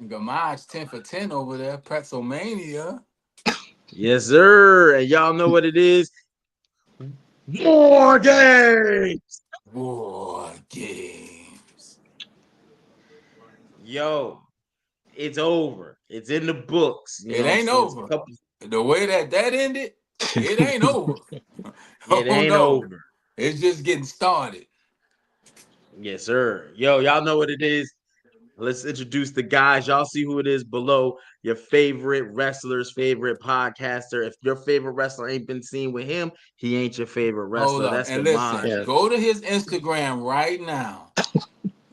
Gamage 10 for 10 over there. Pretzelmania. Yes, sir. And y'all know what it is. War games. War games. Yo, it's over. It's in the books. You It know what I'm ain't saying? It's a over. couple. The way that ended, it ain't over. It Oh ain't no. over. It's just getting started. Yes, sir. Yo, y'all know what it is. Let's introduce the guys. Y'all see who it is below. Your favorite wrestler's favorite podcaster. If your favorite wrestler ain't been seen with him, he ain't your favorite Hold wrestler. up. That's And listen, Gamage. Yeah. go to his Instagram right now.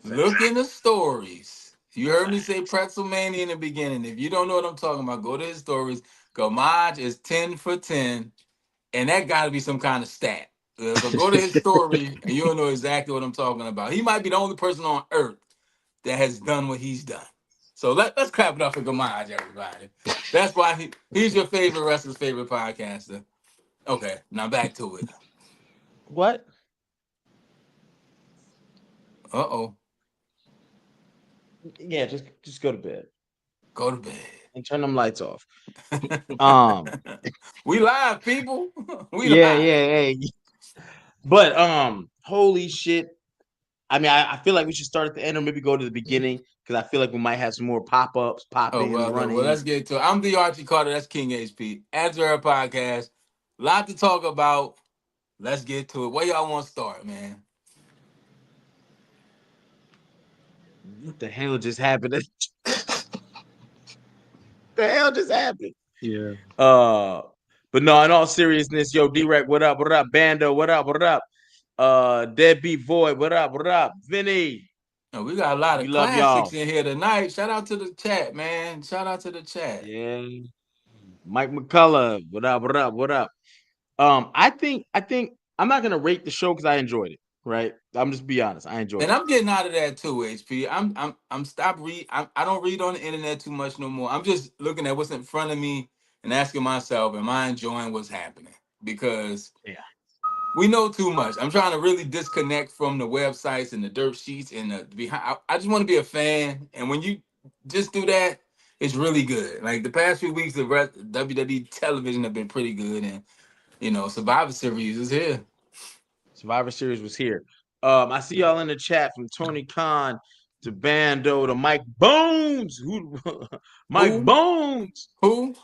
Look in the stories. You heard me say Pretzelmania in the beginning. If you don't know what I'm talking about, go to his stories. Gamage is 10 for 10. And that got to be some kind of stat. So go to his story and you'll know exactly what I'm talking about. He might be the only person on earth that has done what he's done. So let's clap it up for Gamage, everybody. That's why he's your favorite wrestler's favorite podcaster. Okay, now back to it. What? Uh-oh. Yeah, just go to bed Go to bed. and turn them lights off. Um, We live, people. We yeah, live. yeah, hey. But holy shit. I mean, I feel like we should start at the end or maybe go to the beginning because I feel like we might have some more pop-ups, Oh, pop-ins, well, let's run-ins. get to it. I'm the Archie Carter. That's King HP. Answer podcast. Lot to talk about. Let's get to it. Where y'all want to start, man? What the hell just happened? The hell just happened? Yeah. Uh, but no, in all seriousness, yo, D-Rec, what up? What up? Bando, what up? What up? Deadbeat Void, what up? What up? Vinny, Oh, we got a lot we of love classics y'all. in here tonight. Shout out to the chat, man. Shout out to the chat. Yeah. Mike McCullough, what up? What up? What up? I think I'm not gonna rate the show because I enjoyed it. Right? I'm just be honest. I enjoyed And it. I'm getting out of that too, HP. I'm stop read. I don't read on the internet too much no more. I'm just looking at what's in front of me and asking myself, am I enjoying what's happening? Because Yeah. we know too much. I'm trying to really disconnect from the websites and the dirt sheets and the behind. I just want to be a fan, and when you just do that, it's really good. Like the past few weeks, the WWE television have been pretty good, and Survivor Series is here. Survivor Series was here. I see y'all in the chat from Tony Khan to Bando to Mike Bones. Who Mike Who? Bones. Who?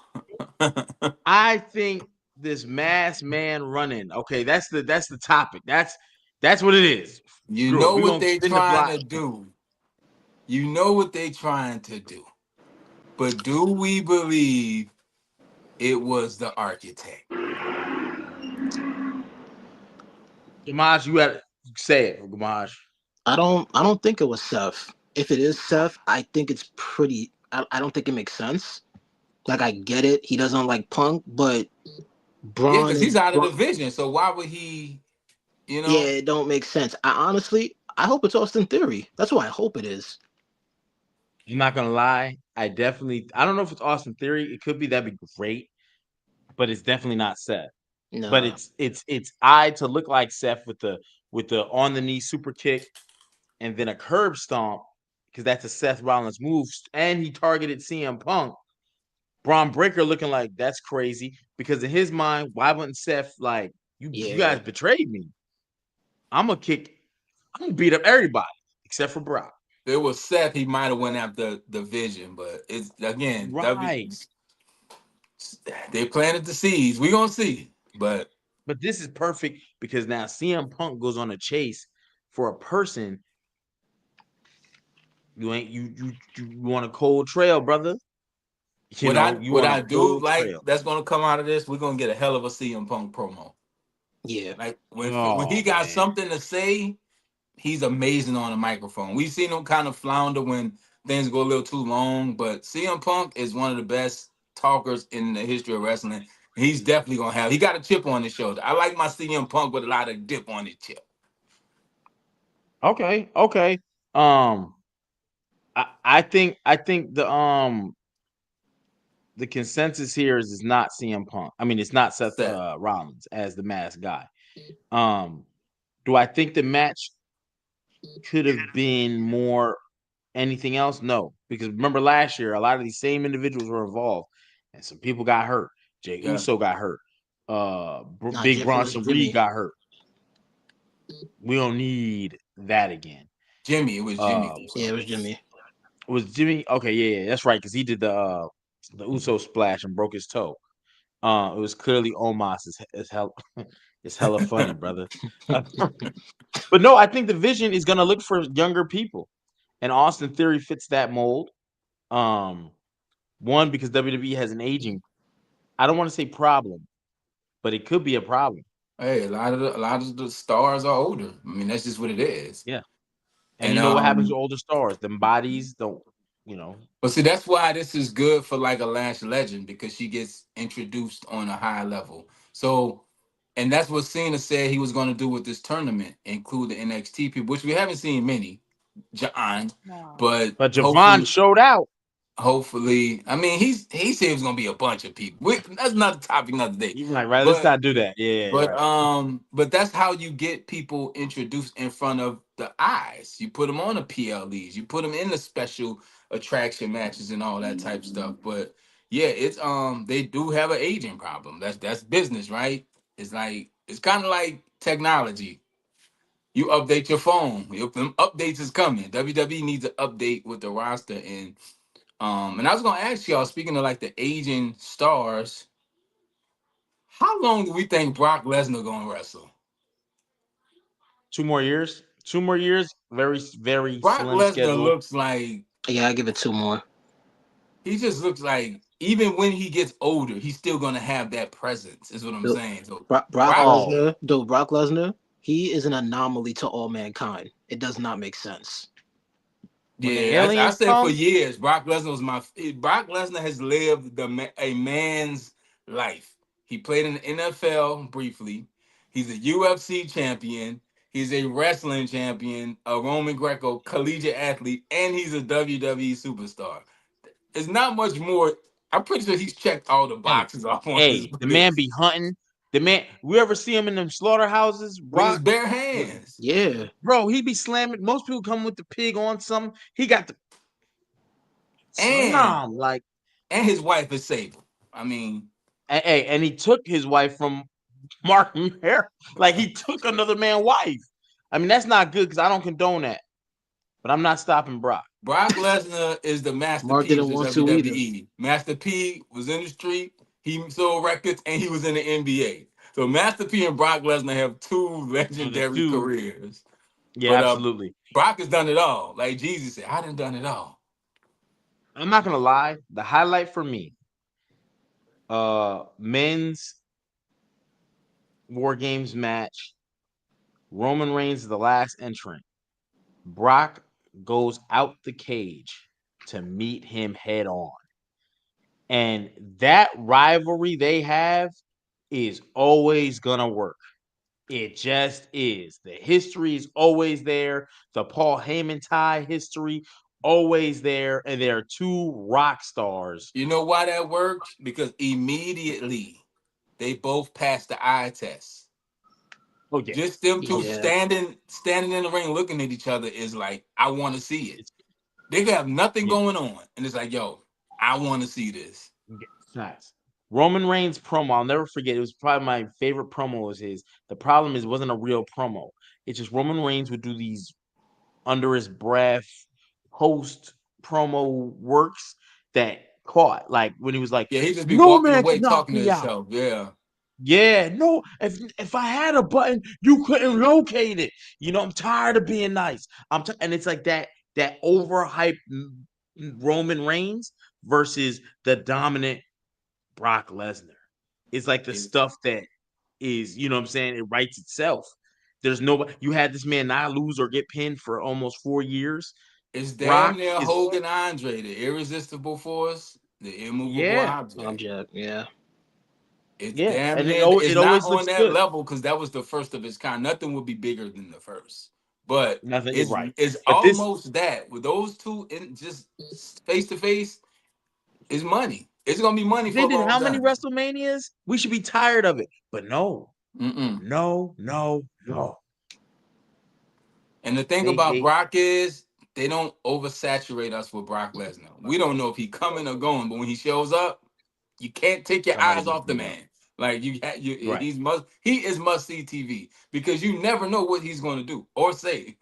I think this mass man running. Okay, that's the topic. That's what it is. You Screw it. know We're what gonna they spin the trying block. to do. You know what they trying to do. But do we believe it was the architect? Gamaj, you had say it, Gamaj. I don't think it was Seth. If it is Seth, I think it's pretty. I don't think it makes sense. Like I get it, he doesn't like Punk, but Yeah, Braun because is he's out of Braun. the vision. So why would he, you Yeah, know? it don't make sense. I hope it's Austin Theory. That's what I hope it is. I'm not gonna lie. I don't know if it's Austin Theory. It could be that'd be great, but it's definitely not Seth. But Nah. it's I to look like Seth with the on the knee super kick and then a curb stomp because that's a Seth Rollins move, and he targeted CM Punk. Braun Breaker looking like that's crazy because in his mind, why wouldn't Seth like you Yeah. guys betrayed me? I'm gonna kick, I'm gonna beat up everybody except for Brock. If it was Seth, he might have went after the vision. But it's again, Right. they planted the seeds. We gonna see. But But this is perfect because now CM Punk goes on a chase for a person. You ain't you want a cold trail, brother. You what know, I you what want a I do cold like trail. that's gonna come out of this, we're gonna get a hell of a CM Punk promo. Yeah. Like when he Oh got man. something to say, he's amazing on the microphone. We've seen him kind of flounder when things go a little too long, but CM Punk is one of the best talkers in the history of wrestling. He's definitely gonna have. He got a chip on his shoulder. I like my CM Punk with a lot of dip on his chip. Okay, okay. Um, I think the consensus here is not CM Punk. I mean, it's not Seth Seth. Rollins as the mask guy. Um, do I think the match could have been more? Anything else? No, because remember last year, a lot of these same individuals were involved, and some people got hurt. Jay Yeah, Uso got hurt. Nah, Big it was Bronson Reed Jimmy. got hurt. We don't need that again. Jimmy. It was Jimmy Uh, Yeah, it Uso. was Jimmy. was Jimmy? Okay, yeah, that's right, because he did the Uso splash and broke his toe. It was clearly Omos. Is hell. It's hella funny, brother. But no, I think the vision is gonna look for younger people, and Austin Theory fits that mold. Um, One, because WWE has an aging, I don't want to say problem, but it could be a problem. Hey, a lot of the stars are older. I mean, that's just what it is. Yeah. And And you know what happens to older stars? Them bodies don't, you know. but see, that's why this is good for like a Lash Legend because she gets introduced on a high level. So, and that's what Cena said he was going to do with this tournament, include the NXT people, which we haven't seen many, John, but But Javon hopefully, showed out. I mean, he said it was going to be a bunch of people. That's not the topic another day, You're right, right. Let's but not do that. Yeah, yeah, right. but that's how you get people introduced in front of the eyes. You put them on the PLEs, you put them in the special attraction matches and all that type stuff. But yeah, it's they do have an aging problem. That's business, right? It's like it's kind of like technology. You update your phone. Them updates is coming. WWE needs an update with the roster and I was gonna ask y'all, speaking of like the aging stars, how long do we think Brock Lesnar gonna wrestle? 2 more years. 2 more years. Very, very Brock slim Lesnar schedule. looks like Yeah, I give it two more. he just looks like even when he gets older, he's still gonna have that presence. Is what I'm Dude, saying. So Brock Brock, Oh, Lesnar, dude, Brock Lesnar, he is an anomaly to all mankind. It does not make sense. when the yeah, I aliens said for come, years, Brock Lesnar was Brock Lesnar has lived a man's life. He played in the NFL briefly. He's a UFC champion. He's a wrestling champion, a Roman Greco collegiate athlete, and he's a WWE superstar. It's not much more. I'm pretty sure he's checked all the hey, boxes off on his hey, the man list be hunting. The man, we ever see him in them slaughterhouses? with his Brock, bare hands, Yeah. bro, he be slamming. Most people come with the pig on something. He got the and slam like, his wife is Sable. I mean, hey, and he took his wife from Mark Mayer. Like he took another man's wife. I mean, that's not good because I don't condone that. But I'm not stopping Brock. Brock Lesnar is the Master Mark P of didn't the want to either. WWE. Master P was in the street, he sold records, and he was in the NBA. So Master P and Brock Lesnar have two Those are legendary two. careers. Yeah, But absolutely. Brock has done it all. Like Jesus said, I done done it all. I'm not gonna lie. The highlight for me, men's War Games match. Roman Reigns is the last entrant. Brock goes out the cage to meet him head on. And that rivalry they have is always gonna work. It just is. The history is always there. The Paul Heyman tie history always there, and there are two rock stars. You know why that worked? Because immediately they both passed the eye test. Oh yeah, Just them oh two yeah. Yeah. standing in the ring looking at each other is like, I want to see it. It's They could have nothing yeah, going on. And it's like, yo, I want to see this. yeah, facts. Roman Reigns promo, I'll never forget. It was probably my favorite promo was his. The problem is it wasn't a real promo. It's just Roman Reigns would do these under his breath post promo works that caught. Like when he was like, Yeah, he just be "No walking man away can knock talking to me out." himself. Yeah. Yeah, no. If I had a button, you couldn't locate it. You know, I'm tired of being nice. And it's like that overhyped Roman Reigns versus the dominant Brock Lesnar. It's like the It, stuff that is, you know what I'm saying, it writes itself. There's nobody you had this man not lose or get pinned for almost 4 years. it's damn Brock near is Hogan Andre, the irresistible force, the immovable yeah, object. Object. Yeah. It's yeah. damn And near, it it's not always on looks that good. level because that was the first of its kind. Nothing would be bigger than the first. But Nothing it's right. it's But this almost that. With those two in just face to face, is money. It's gonna be money they for a did long how many time. WrestleManias? We should be tired of it. But no, Mm-mm. no, no, no. And the thing They about they Brock is they don't oversaturate us with Brock Lesnar. We don't know if he coming or going, but when he shows up, you can't take your Somebody eyes gets off the beat up. man. Like Right. he is must see TV because you never know what he's going to do or say.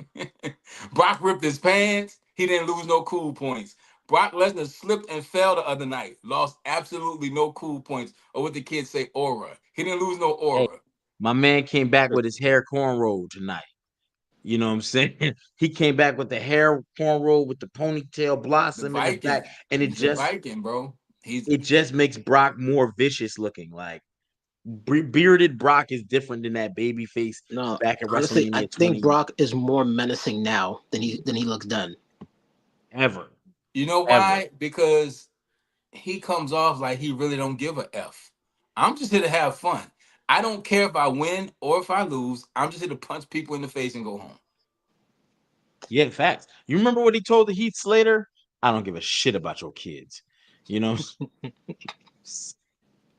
Brock ripped his pants. He didn't lose no cool points. Brock Lesnar slipped and fell the other night. Lost absolutely no cool points, or what the kids say, aura. He didn't lose no Hey, aura. my man came back with his hair cornrow tonight. You know what I'm saying? He came back with the hair cornrow with the ponytail The blossom in the back, Viking. and He's a Viking, bro. it just makes Brock more vicious looking. Like bearded Brock is different than that baby face No, back at honestly, I WrestleMania think 20 Brock is more menacing now than he looks then. ever, You know ever. why? Because he comes off like he really don't give a f. I'm just here to have fun. I don't care if I win or if I lose. I'm just here to punch people in the face and go home. Yeah, facts. You remember what he told the Heath Slater? I don't give a shit about your kids. You know,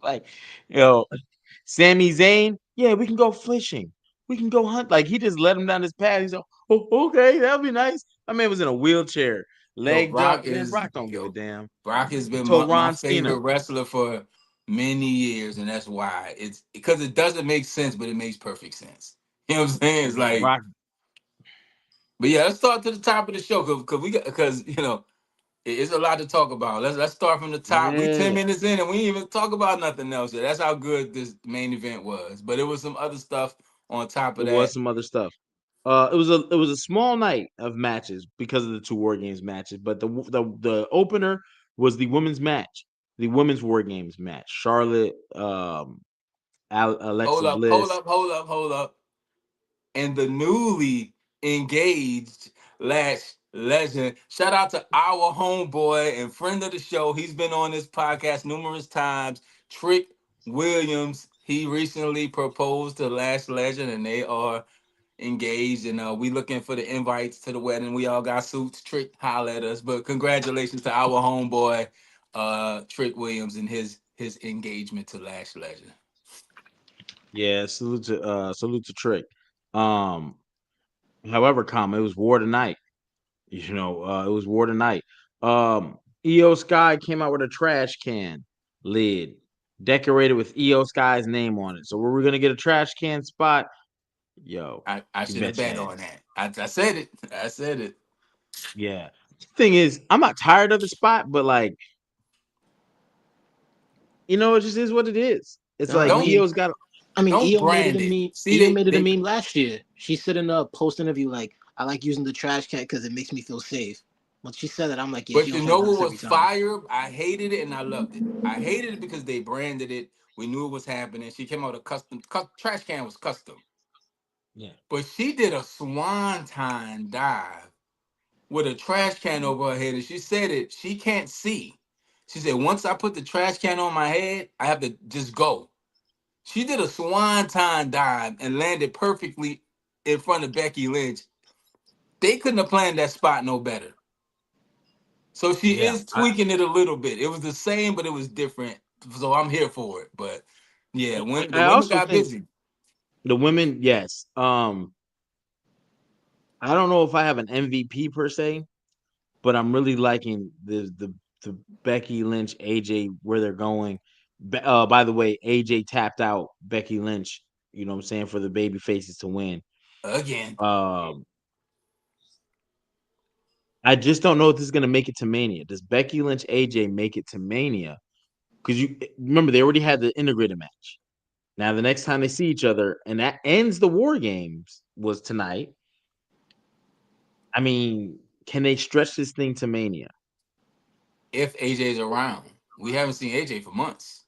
like, yo, Sami Zayn, yeah, we can go fishing. We can go hunt. Like he just let him down his path. He's like, oh, okay, that'll be nice. My man was in a wheelchair, Yo, legged up. Brock Man, is Brock don't give a yo, damn. Brock has He been told my Ron Cena, favorite wrestler for many years, and that's why it's because it doesn't make sense, but it makes perfect sense. You know what I'm saying? It's like, Brock, but yeah, let's start to the top of the show because it's a lot to talk about. Let's start from the top. We yeah, 10 minutes in and we didn't even talk about nothing else yet. That's how good this main event was. But it was some other stuff on top it of was that. some other stuff. It was a small night of matches because of the two War Games matches, but the opener was the women's match, the women's War Games match. Charlotte, Hold Alexa up, hold Bliss. up, hold up, hold up. And the newly engaged Lash legend. Shout out to our homeboy and friend of the show. He's been on this podcast numerous times. Trick Williams. He recently proposed to Lash Legend, and they are engaged. And we looking for the invites to the wedding. We all got suits. Trick holler at us. But congratulations to our homeboy, Trick Williams, and his engagement to Lash Legend. Yeah, salute to Trick. Um, however, it was War tonight. It was War tonight. EO Sky came out with a trash can lid decorated with EO Sky's name on it. So were we gonna get a trash can spot? Yo, I you should have bet your bet on ass. that. I said it. I said it. Yeah. Thing is, I'm not tired of the spot, but like, it just is what it is. It's No, like Don't EO's got I mean, don't EO made it a brand it. meme. See, EO they made it a they meme last year. She said in a post interview like, "I like using the trash can because it makes me feel safe." When she said that, I'm like, "Yeah, she but gonna you try to know do what this was every time." fire? I hated it and I loved it. I hated it because they branded it. We knew it was happening. She came out with a trash can was custom, yeah. but she did a swanton dive with a trash can over her head, and she said it. She can't see. She said once I put the trash can on my head, I have to just go. She did a swanton dive and landed perfectly in front of Becky Lynch. They couldn't have planned that spot no better. So she Yeah. is tweaking it a little bit. It was the same, but it was different. So I'm here for it. But yeah, I, when the I women also got think busy the women, yes. I don't know if I have an MVP per se, but I'm really liking the Becky Lynch AJ where they're going. By the way, AJ tapped out Becky Lynch. You know what I'm saying, for the baby faces to win. again, Um, I just don't know if this is gonna make it to Mania. Does Becky Lynch AJ make it to Mania? Because you remember they already had the integrated match. Now the next time they see each other, and that ends the War Games was tonight. I mean, can they stretch this thing to Mania? if AJ's around, we haven't seen AJ for months.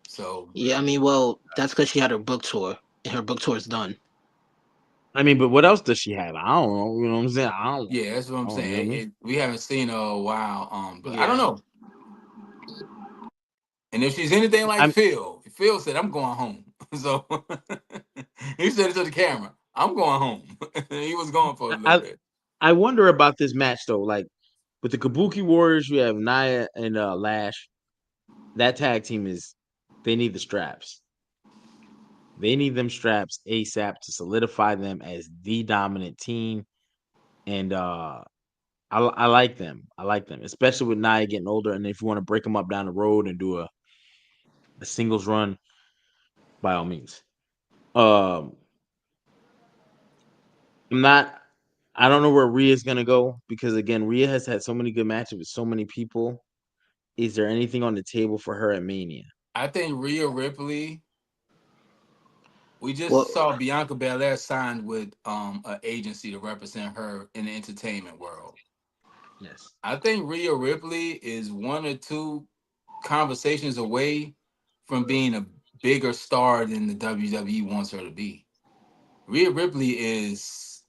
So Yeah, I mean, well, that's because she had her book tour, and her book tour is done. I mean, but what else does she have? I don't know. You know what I'm saying? yeah, that's what I'm I don't. You know what I saying. mean? We haven't seen her a while. But I don't Yeah, know. And if she's anything like I'm. Phil said, I'm going home. So he said it to the camera. I'm going home. He was gone for a little I bit. I wonder about this match though. Like with the Kabuki Warriors, you have Nia and Lash. That tag team is. They need the straps. They need them straps ASAP to solidify them as the dominant team. and I like them. I like them, especially with Nia getting older. And if you want to break them up down the road and do a singles run, by all means. Um, I'm not. I don't know where Rhea's gonna go because again, Rhea has had so many good matches with so many people. Is there anything on the table for her at Mania? I think Rhea Ripley. We just Well, saw Bianca Belair signed with an agency to represent her in the entertainment world. Yes. I think Rhea Ripley is one or two conversations away from being a bigger star than the WWE wants her to be. Rhea Ripley is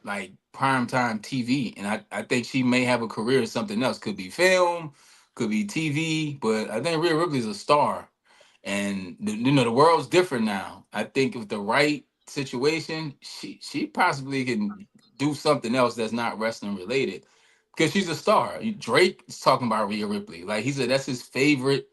like primetime TV, and I think she may have a career in something else. Could be film, could be TV, but I think Rhea Ripley is a star, and the world's different now. I think with the right situation, she possibly can do something else that's not wrestling related because she's a star. Drake is talking about Rhea Ripley, like he said that's his favorite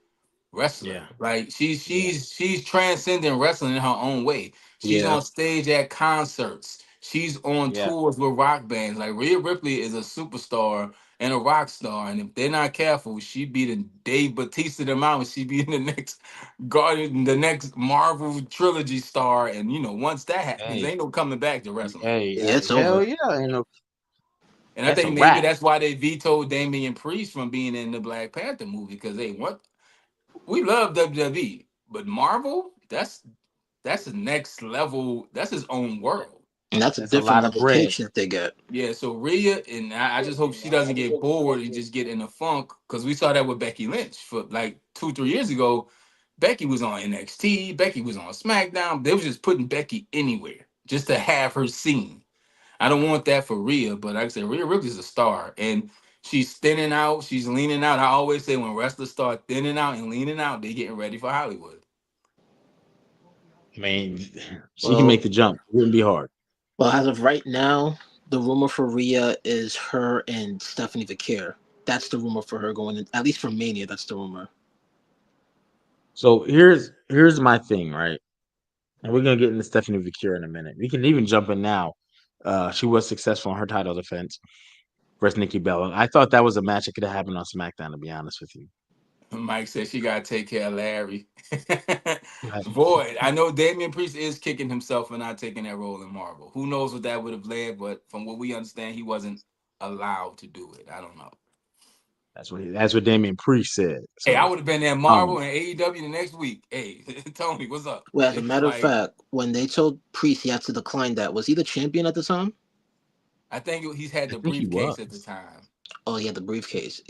wrestler. Yeah. Like she's Yeah. she's she's transcending wrestling in her own way. She's yeah, on stage at concerts. She's on Yeah. tours with rock bands. Like Rhea Ripley is a superstar and a rock star. And if they're not careful, she be the Dave Batista them out and she be in the next Guardian, the next Marvel trilogy star. And once that happens, Hey. ain't no coming back to wrestling. yeah, it's Hell over. yeah! And And I that's a think maybe wrap. that's why they vetoed Damian Priest from being in the Black Panther movie because they want we love WWE, but Marvel, that's the next level. That's his own world. And that's a That's a different lot of level bread. paycheck they get. Yeah, so Rhea, and I just hope she doesn't get bored and just get in a funk because we saw that with Becky Lynch for like 2, 3 years ago. Becky was on NXT, Becky was on SmackDown. They was just putting Becky anywhere just to have her seen. I don't want that for Rhea, but like I said, Rhea Ripley's a star and she's thinning out, she's leaning out. I always say when wrestlers start thinning out and leaning out, they getting ready for Hollywood. I mean, she can make Well, the jump. It wouldn't be hard. well, as of right now, the rumor for Rhea is her and Stephanie Vakir. That's the rumor for her going in, at least for Mania. That's the rumor. So here's my thing, right? And we're gonna get into Stephanie Vicure in a minute. We can even jump in now. She was successful in her title defense versus Nikki Bella. I thought that was a match that could have happened on SmackDown. To be honest with you, Mike said she gotta take care of Larry. like, Boy, I know Damian Priest is kicking himself for not taking that role in Marvel. Who knows what that would have led, but from what we understand, he wasn't allowed to do it. I don't know. that's what Damian Priest said. Hey, I So, would have been there um, Marvel and AEW the next week. Hey, Tony, what's up? Well, as a matter of Like, fact, when they told Priest he had to decline that, was he the champion at the time? I think he's had I the think he briefcase at the was. time. Oh, he had the briefcase.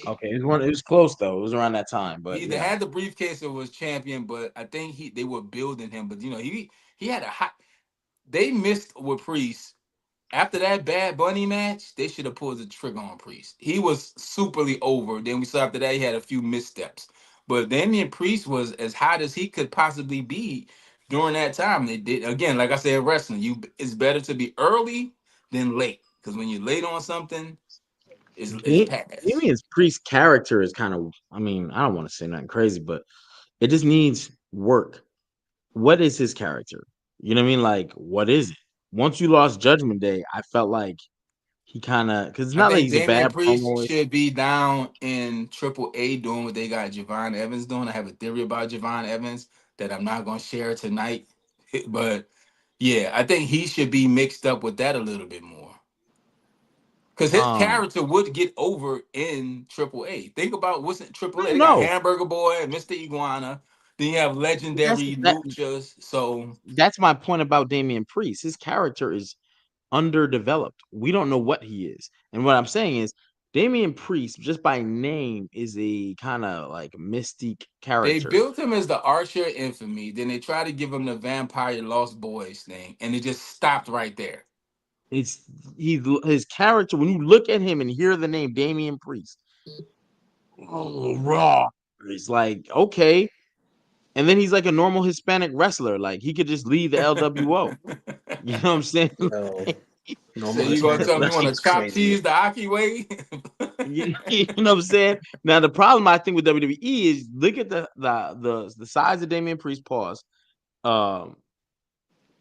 Okay, it was one. It was close though. It was around that time, He but either yeah. had the briefcase or was champion, but I think they were building him. But he had a hot. They missed with Priest after that Bad Bunny match. They should have pulled the trigger on Priest. He was superly over. Then we saw after that he had a few missteps. But Damian Priest was as hot as he could possibly be during that time. They did again, like I said, in wrestling, it's better to be early than late because when you're late on something, it's past. Damian's Priest character is kind of. I mean, I don't want to say nothing crazy, but it just needs work. What is his character? You know what I mean? Like, what is it? Once you lost Judgment Day, I felt like he kind of because it's I not like think he's a Damian bad Priest promoist. should be down in Triple A doing what they got Javon Evans doing. I have a theory about Javon Evans that I'm not going to share tonight, but yeah, I think he should be mixed up with that a little bit more because his Um, character would get over in Triple A. Think about what's in I Triple A. don't They got know. Hamburger Boy, Mr. Iguana. Then you have That's legendary that. luchas. So That's my point about Damian Priest. His character is underdeveloped. We don't know what he is, and what I'm saying is Damian Priest, just by name, is a kind of like mystique they character. built him as the Archer of Infamy. Then they tried to give him the Vampire Lost Boys thing, and it just stopped right there. It's his character. When you look at him and hear the name Damian Priest, oh, raw. It's like okay, and then he's like a normal Hispanic wrestler. Like he could just leave the LWO. You know what I'm saying? Yo, So normal you gonna Hispanic tell me you want wrestling to is chop crazy. cheese the Aki way? You know what I'm saying? Now the problem I think with WWE is look at the size of Damian Priest. Pause. Um,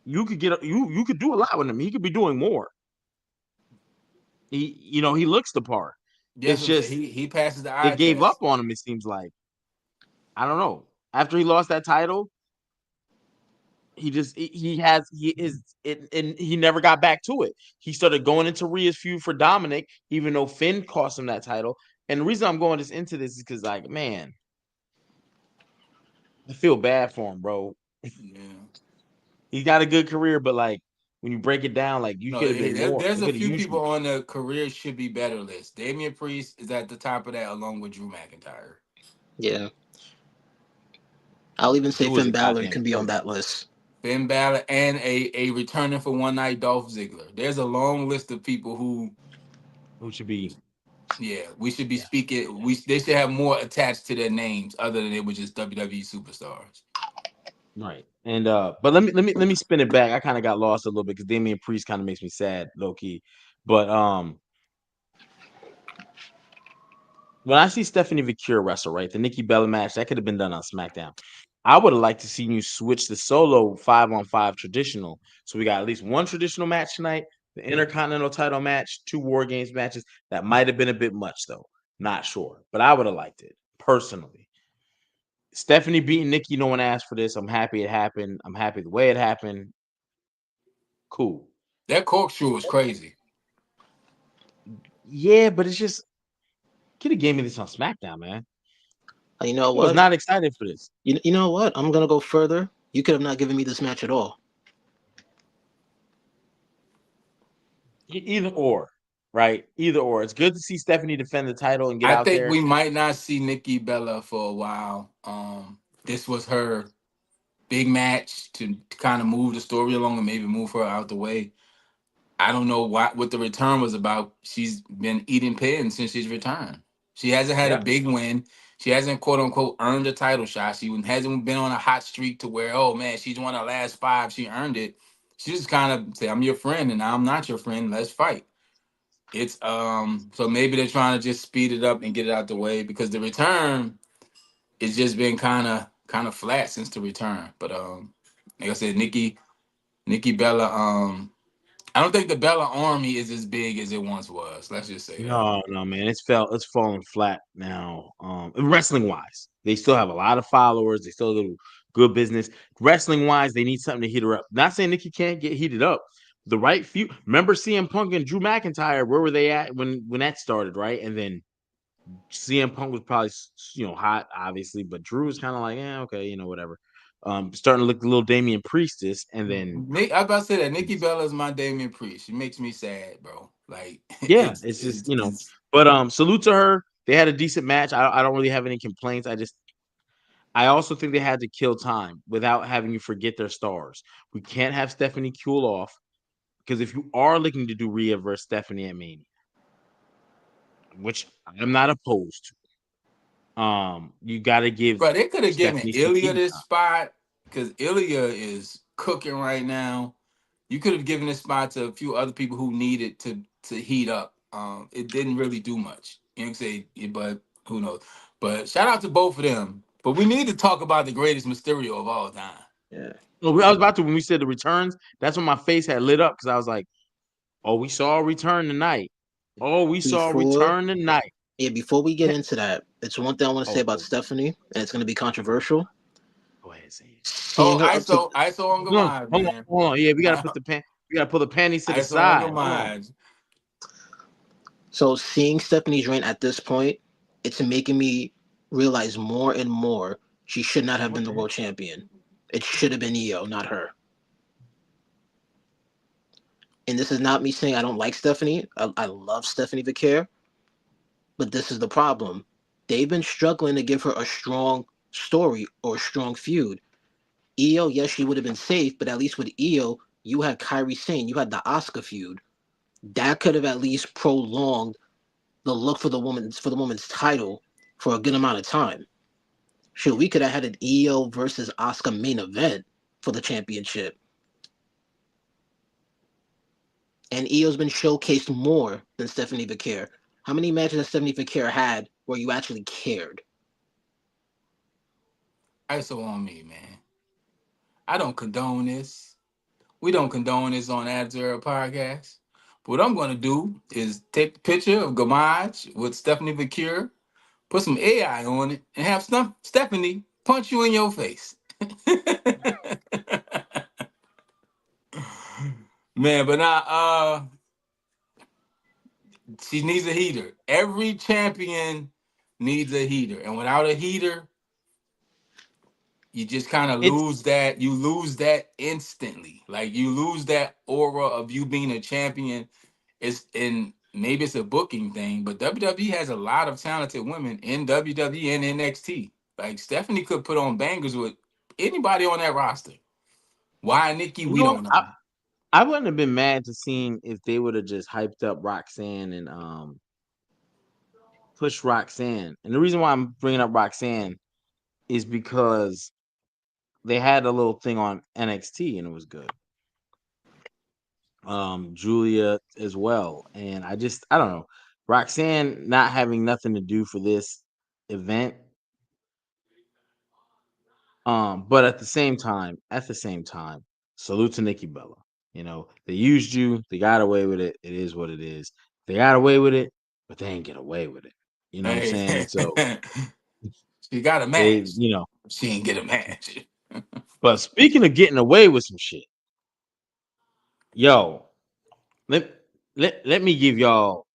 you could do a lot with him. He could be doing more. he looks the part. Yes, It's I'm saying just he passes the they eye gave up test. on him. It seems like I don't know. After he lost that title, he is it, and he never got back to it. He started going into Rhea's feud for Dominic, even though Finn cost him that title. And the reason I'm going into this is because, like, man, I feel bad for him, bro. Yeah. He's got a good career, but like when you break it down, like you No, could have been more. there's They a could have few used people you. on the career should be better list. Damian Priest is at the top of that, along with Drew McIntyre. Yeah, I'll even say Drew is Finn a Balor goddamn can be on killer. that list. Finn Balor and a returning for one night Dolph Ziggler. There's a long list of people who, Who should be? yeah, we should be Yeah, speaking. yeah, We They should have more attached to their names other than it was just WWE superstars. right. And but let me spin it back. I kind of got lost a little bit because Damian Priest kind of makes me sad, low key. But when I see Stephanie Vicure wrestle, right, the Nikki Bella match that could have been done on SmackDown. I would have liked to see you switch the solo 5-on-5 traditional. So we got at least one traditional match tonight, the Intercontinental title match, 2 War Games matches. That might have been a bit much though. Not sure, but I would have liked it personally. Stephanie beating Nikki, no one asked for this. I'm happy it happened. I'm happy the way it happened. Cool. That corkscrew was crazy. Yeah, but it's just could have gave me this on SmackDown, man. You know I was what? not excited for this. You know what? I'm gonna go further. You could have not given me this match at all. Either or, right? Either or. It's good to see Stephanie defend the title and get I out think there. we might not see Nikki Bella for a while. This was her big match to kind of move the story along and maybe move her out the way. I don't know what the return was about. She's been eating pins since she's returned. She hasn't had a Yeah. big win. She hasn't quote unquote earned a title shot. She hasn't been on a hot streak to where, oh man, she's won her last five. She earned it. She just kind of say, I'm your friend and I'm not your friend. Let's fight. It's so maybe they're trying to just speed it up and get it out the way because the return it's just been kind of flat since the return. But like I said, Nikki Bella, I don't think the Bella Army is as big as it once was. Let's just say that. No, no, man. It's falling flat now. Wrestling wise, they still have a lot of followers. They still do good business. Wrestling wise, they need something to heat her up. Not saying Nikki can't get heated up. The right few. Remember CM Punk and Drew McIntyre? Where were they at when that started? Right, and then CM Punk was probably hot, obviously, but Drew was kind of like, yeah, okay, whatever. Starting to look a little Damian Priestess, and then I about to say that Nikki Bella is my Damian Priest. She makes me sad, bro. Like yeah, it's just it's But salute to her. They had a decent match. I don't really have any complaints. I also think they had to kill time without having you forget their stars. We can't have Stephanie cool off because if you are looking to do Rhea versus Stephanie at Mania, which I'm not opposed to, you got to give bro. They could have given Stephanie some Ilya TV this time. spot because Ilya is cooking right now. You could have given this spot to a few other people who needed to heat up. It didn't really do much. You know what I'm saying? But who knows? But shout out to both of them. But we need to talk about the greatest Mysterio of all time. Yeah. Well, I was about to when we said the returns. That's when my face had lit up because I was like, "Oh, we saw a return tonight. Oh, we saw a Before return tonight." yeah, before we get into that, it's one thing I want to say Oh, about Stephanie, and it's gonna be controversial. go ahead, say it. Seeing Oh, her up to ISO on Hold on, Gamage, hold on, man. hold on. Yeah, we gotta we gotta pull the panties to the ISO on side. Hold on. Gamage. so seeing Stephanie's reign at this point, it's making me realize more and more she should not have been the world champion. It should have been Io, not her. And this is not me saying I don't like Stephanie. I love Stephanie Vicare, but this is the problem. They've been struggling to give her a strong story or a strong feud. Io, yes, she would have been safe, but at least with Io, you had Kyrie Sane, you had the Oscar feud. That could have at least prolonged the look for the woman's title for a good amount of time. Sure, we could have had an Io versus Oscar main event for the championship. And Io's been showcased more than Stephanie Vicare. How many matches has Stephanie Vicare had where you actually cared? ISO on me, man. I don't condone this. We don't condone this on Ad Zero Podcast. What I'm going to do is take a picture of Gamage with Stephanie Vacure, put some AI on it, and have Stephanie punch you in your face. Man, but now she needs a heater. Every champion needs a heater. And without a heater, you just kind of It's lose that. You lose that instantly. Like you lose that aura of you being a champion. It's in maybe it's a booking thing, but WWE has a lot of talented women in WWE and NXT. Like Stephanie could put on bangers with anybody on that roster. Why Nikki? you We know don't know. I wouldn't have been mad to see if they would have just hyped up Roxanne and pushed Roxanne. And the reason why I'm bringing up Roxanne is because they had a little thing on NXT and it was good. Julia as well, and I don't know, Roxanne not having nothing to do for this event. But at the same time, salute to Nikki Bella. You know, they used you, they got away with it. It is what it is. They got away with it, but they ain't get away with it. You know what I'm Hey, saying? So she got a they, match. you know. She didn't get a match. But speaking of getting away with some shit, yo, let me give y'all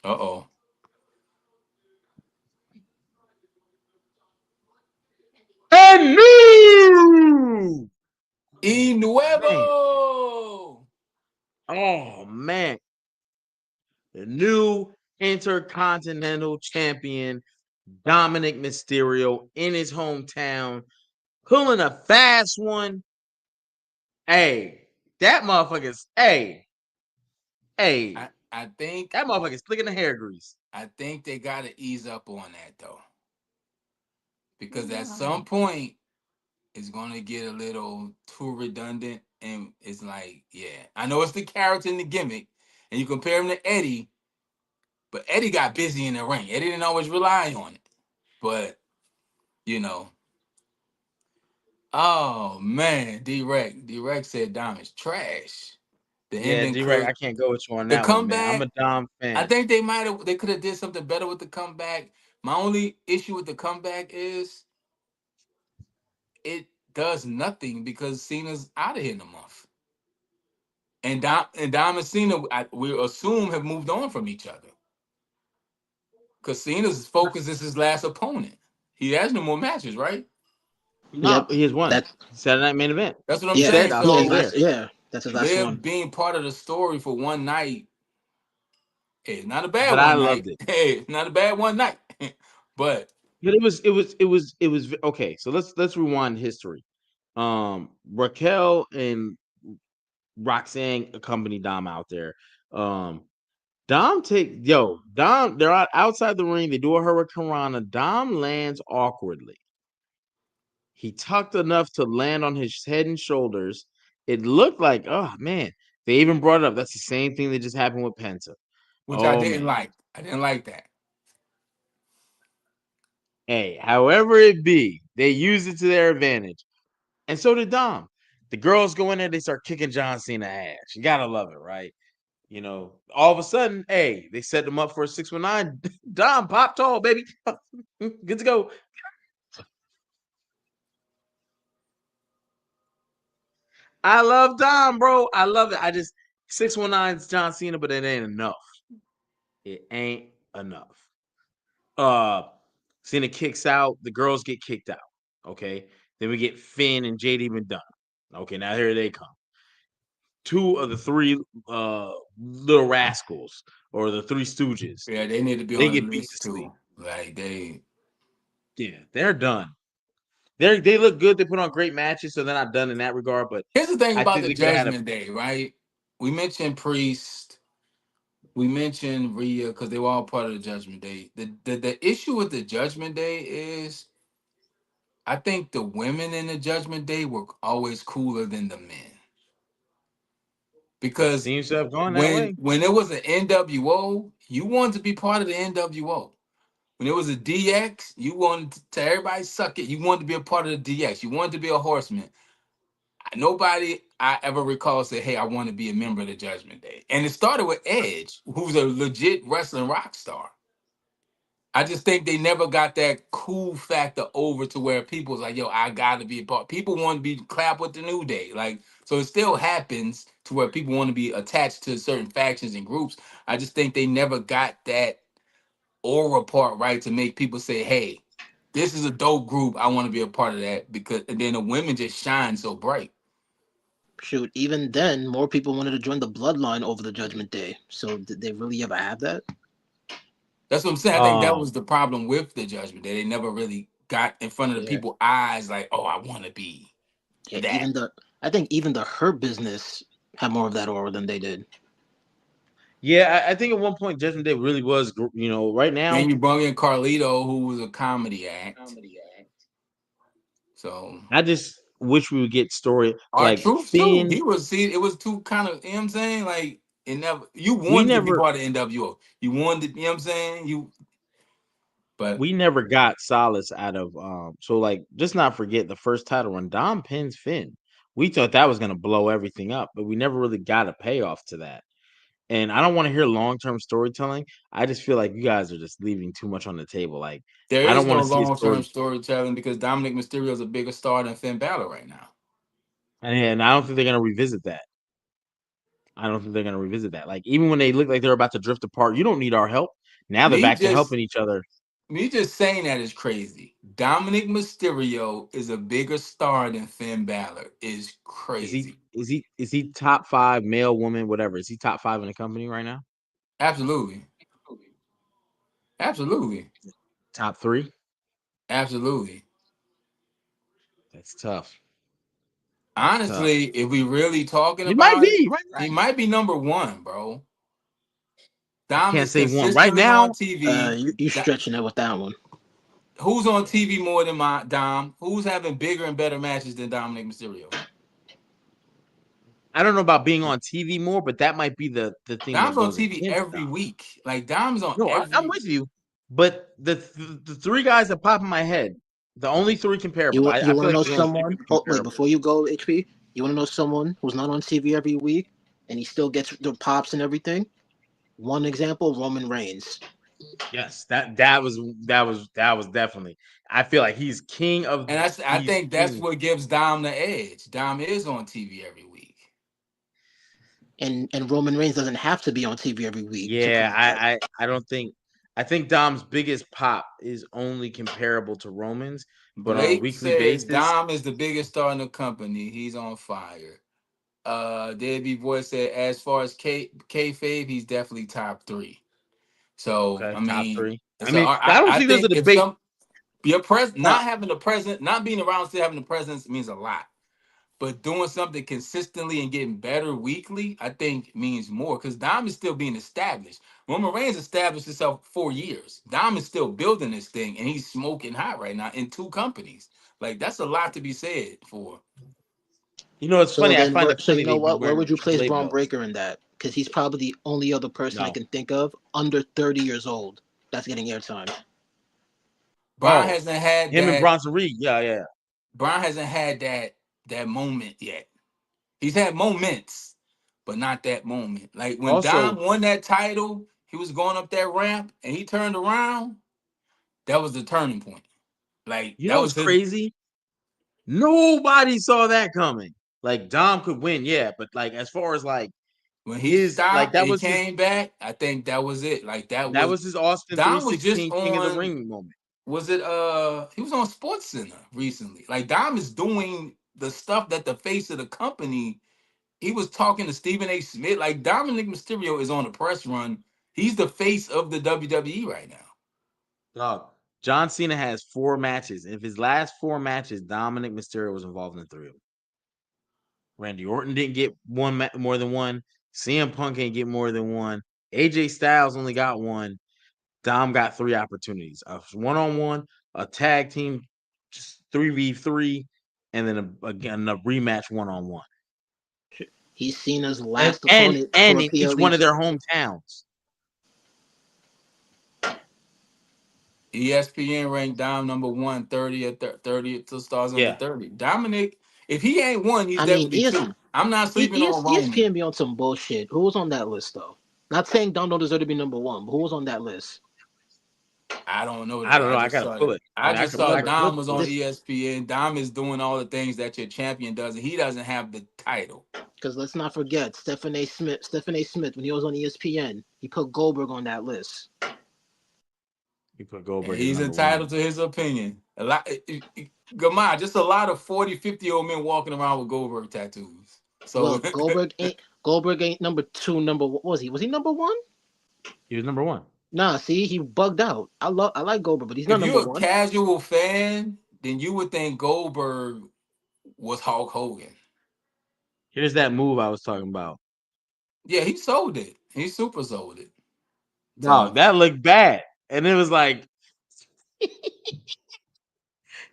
Uh-oh. a new Y man. nuevo. Oh man, the new Intercontinental Champion Dominic Mysterio in his hometown, pulling a fast one. Hey, that motherfucker's hey, I think that motherfucker's slicking the hair grease. they gotta ease up on that though. Because at Nah. some point it's gonna get a little too redundant and it's like, yeah. I know it's the character and the gimmick, and you compare him to Eddie, but Eddie got busy in the ring. Eddie didn't always rely on it. But, you know, oh man, D-Rex said Dom is trash. The Yeah, ending D-Rec, could I can't go with you on the that one, man. I'm a comeback. Dom I fan. think they could have did something better with the comeback. My only issue with the comeback is it does nothing because Cena's out of here in a month. And Dom and Cena, we assume have moved on from each other because Cena's focus is his last opponent. He has no more matches, right? No, Yep. he has one That Saturday Night Main Event. That's what I'm He yeah, said, saying. "I'll yeah, see his you So there." last yeah, that's his last Liv one. being part of the story for one night, hey, not a bad But I one loved night. it. Hey, not a bad one night. But But okay. So let's rewind history. Raquel and Roxanne accompany Dom out there. Um, Dom. They're outside the ring. They do a hurricane. Dom lands awkwardly. He tucked enough to land on his head and shoulders. It looked like, oh man. They even brought it up. That's the same thing that just happened with Penta. which I Oh didn't man. like. I didn't like that. Hey, however it be, they used it to their advantage. And so did Dom. The girls go in there, they start kicking John Cena ass. You gotta love it, right? You know, all of a sudden, hey, they set them up for a 619. Dom, pop tall, baby. Good to go. I love Dom, bro. I love it. I just 619 is John Cena, but it ain't enough. It ain't enough. Uh Cena kicks out, the girls get kicked out. Okay. Then we get Finn and JD McDonough. Okay, now here they come. Two of the three little rascals or the three stooges. Yeah, they need to be They on the get beat to list sleep. too. Like they Yeah, they're done. They look good. They put on great matches, so they're not done in that regard. But Here's the thing I about think the they could have had a Judgment Day, right? We mentioned Priest, we mentioned Rhea because they were all part of the Judgment Day. The issue with the Judgment Day is I think the women in the Judgment Day were always cooler than the men. Because seems to have gone that way. when it was an NWO, you wanted to be part of the NWO. When it was a DX, you wanted to tell everybody suck it. You wanted to be a part of the DX. You wanted to be a horseman. Nobody I ever recall say, "Hey, I want to be a member of the Judgment Day," and it started with Edge, who's a legit wrestling rock star. I just think they never got that cool factor over to where people's like, "Yo, I gotta be a part." People want to be clap with the New Day, like so. It still happens to where people want to be attached to certain factions and groups. I just think they never got that aura part right to make people say, "Hey, this is a dope group. I want to be a part of that." Because and then the women just shine so bright. Shoot, even then, more people wanted to join the Bloodline over the Judgment Day. So did they really ever have that? That's what I'm saying. I think that Um, was the problem with the Judgment Day. They never really got in front of the Yeah, people's eyes like, "Oh, I want to be yeah. that." I think even the Hurt Business had more of that aura than they did. yeah, I think at one point Judgment Day really was, right Then now. you brought in Carlito, who was a comedy act. So I just wish we would get story our like truth too. Finn. He was see it was too kind of, you know what I'm saying? Like it never you We wanted to be never part of NWO. You wanted, you know what I'm saying? You but we never got solace out of so like just not forget the first title run, Dom pins Finn. We thought that was gonna blow everything up, but we never really got a payoff to that. And I don't want to hear long-term storytelling. I just feel like you guys are just leaving too much on the table. Like there I is don't want no to see a long term story, storytelling because Dominic Mysterio is a bigger star than Finn Balor right now. and I don't think they're gonna revisit that. I don't think they're gonna revisit that. Like even when they look like they're about to drift apart, you don't need our help. Now they're Me back to just helping each other. Me just saying that is crazy. Dominic Mysterio is a bigger star than Finn Balor is Is he crazy. is he is he top five male, woman, whatever? Is he top five in the company right now? Absolutely. Absolutely. Top three? Absolutely. That's tough. That's tough. Honestly, if we really talking It might about it, be right. he might be number one, bro. I Dom can't is say one right consistently on now. TV. You Do- stretching it with that one. Who's on TV more than my Dom? Who's having bigger and better matches than Dominic Mysterio? I don't know about being on TV more, but that might be the thing that Dom's on goes TV against every Dom. week. Like Dom's on No, I'm every. with you. But the three guys that pop in my head, the only three comparables. I You feel want to like know there's only three someone? Oh wait, comparables. before you go, HP, you want to know someone who's not on TV every week and he still gets the pops and everything? One example: Roman Reigns. Yes, that was definitely. I feel like he's king of And I he's think that's king. what gives Dom the edge. Dom is on TV every week. And Roman Reigns doesn't have to be on TV every week to Yeah, prove that. I don't think I think Dom's biggest pop is only comparable to Roman's, but on a Blake weekly says basis, Dom is the biggest star in the company. He's on fire. Debbie Boy said, as far as kayfabe, he's definitely top three. So okay, I top mean, three. I so mean, I I don't I think there's a think if debate. some your present Uh, not having the present, not being around, still having the presence means a lot. But doing something consistently and getting better weekly, I think means more because Dom is still being established. Roman Reigns established himself 4 years. Dom is still building this thing, and he's smoking hot right now in two companies. Like that's a lot to be said for. it's So funny. I then, find it so funny you know they'd be what? Where wearing would the you place AAA Braun belts. Breaker in that? Because he's probably the only other person I No. can think of under 30 years old that's getting airtime. Brian Oh, hasn't had him and that. Bronson Reed. Yeah, yeah. Brian hasn't had that moment yet. He's had moments, but not that moment. Like when Dom Also, won that title, he was going up that ramp and he turned around. That was the turning point. Like you know that what's was his crazy? Nobody saw that coming. Like Dom could win, yeah, but like as far as like when he his like stopped and he came back. I think that was it. Like that was his Austin Dom was just 316 King of the on. Ring moment. Was it he was on Sports Center recently. Like Dom is doing the stuff that the face of the company. He was talking to Stephen A. Smith. Like Dominic Mysterio is on a press run. He's the face of the WWE right now. Dog. John Cena has 4 matches. If his last 4 matches, Dominic Mysterio was involved in 3 of them. Randy Orton didn't get more than one. CM Punk ain't get more than one. AJ Styles only got one. Dom got 3 opportunities: a one-on-one, a tag team, just 3v3, and then again a rematch one-on-one. He's Cena's And last and opponent and for a in each one PLE of their title. hometowns. ESPN ranked Dom number one, 30th, 30th to stars under Yeah. 30. Dominic, if he ain't one, he's I mean, definitely two. I'm not sleeping on Roman. ESPN be on some bullshit. Who was on that list though? Not saying Dom don't deserve to be number one, but who was on that list? I don't know I that. don't I know. I just gotta saw pull it. it. I I mean, just saw I could Whatever. look Dom was for on it. This ESPN. Dom is doing all the things that your champion does, and he doesn't have the title. because let's not forget Stephen A. Smith when he was on ESPN, he put Goldberg on that list. You put And Goldberg as he's number entitled one. to his opinion. A lot, Gamai, just a lot of 40, 50-year-old men walking around with Goldberg tattoos. So Well, Goldberg ain't number two. Number what was he? Was he number one? He was number one. Nah, see, he bugged out. I like Goldberg, but he's not if number you're a one. casual fan, then you would think Goldberg was Hulk Hogan. Here's that move I was talking about. Yeah, he sold it. He super sold it. No, So, that looked bad. And it was like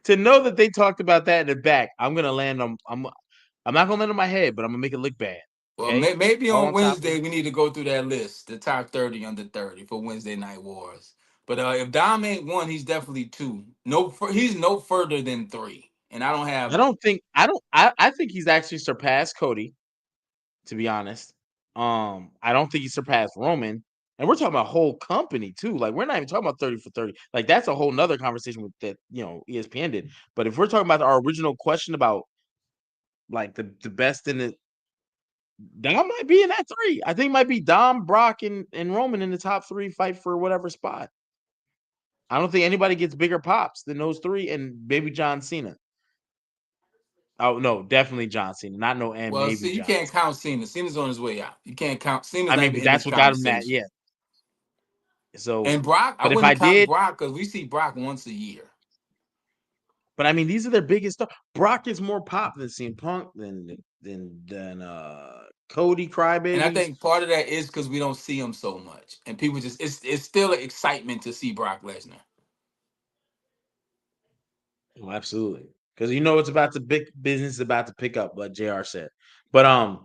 to know that they talked about that in the back. I'm gonna land on. I'm not gonna land on my head, but I'm gonna make it look bad. well, Okay, maybe all on on top of. Wednesday we need to go through that list, the top 30 under 30 for Wednesday Night Wars. But if Dom ain't one, he's definitely two. He's no further than three. And I don't I have. don't think I don't. I think he's actually surpassed Cody. To be honest, I don't think he surpassed Roman. And we're talking about whole company too. Like we're not even talking about 30 for 30. Like that's a whole nother conversation with that ESPN did. But if we're talking about our original question about like the best in the Dom might be in that three. I think it might be Dom, Brock, and Roman in the top three fight for whatever spot. I don't think anybody gets bigger pops than those three and maybe John Cena. Oh no, definitely John Cena. Not no and Well, maybe see, you John can't Cena. count Cena. Cena's on his way out. You can't count. Cena's I not mean, even but in that's this what got him that, conversation. yeah. So, And Brock, I but if I wouldn't count did, Brock because we see Brock once a year. but I mean, these are their biggest stuff. Brock is more pop than CM Punk than Cody And I Crybabies. think part of that is because we don't see him so much, and people just it's still an excitement to see Brock Lesnar. Oh, absolutely. Because you know it's about the big business is about to pick up, like JR said. But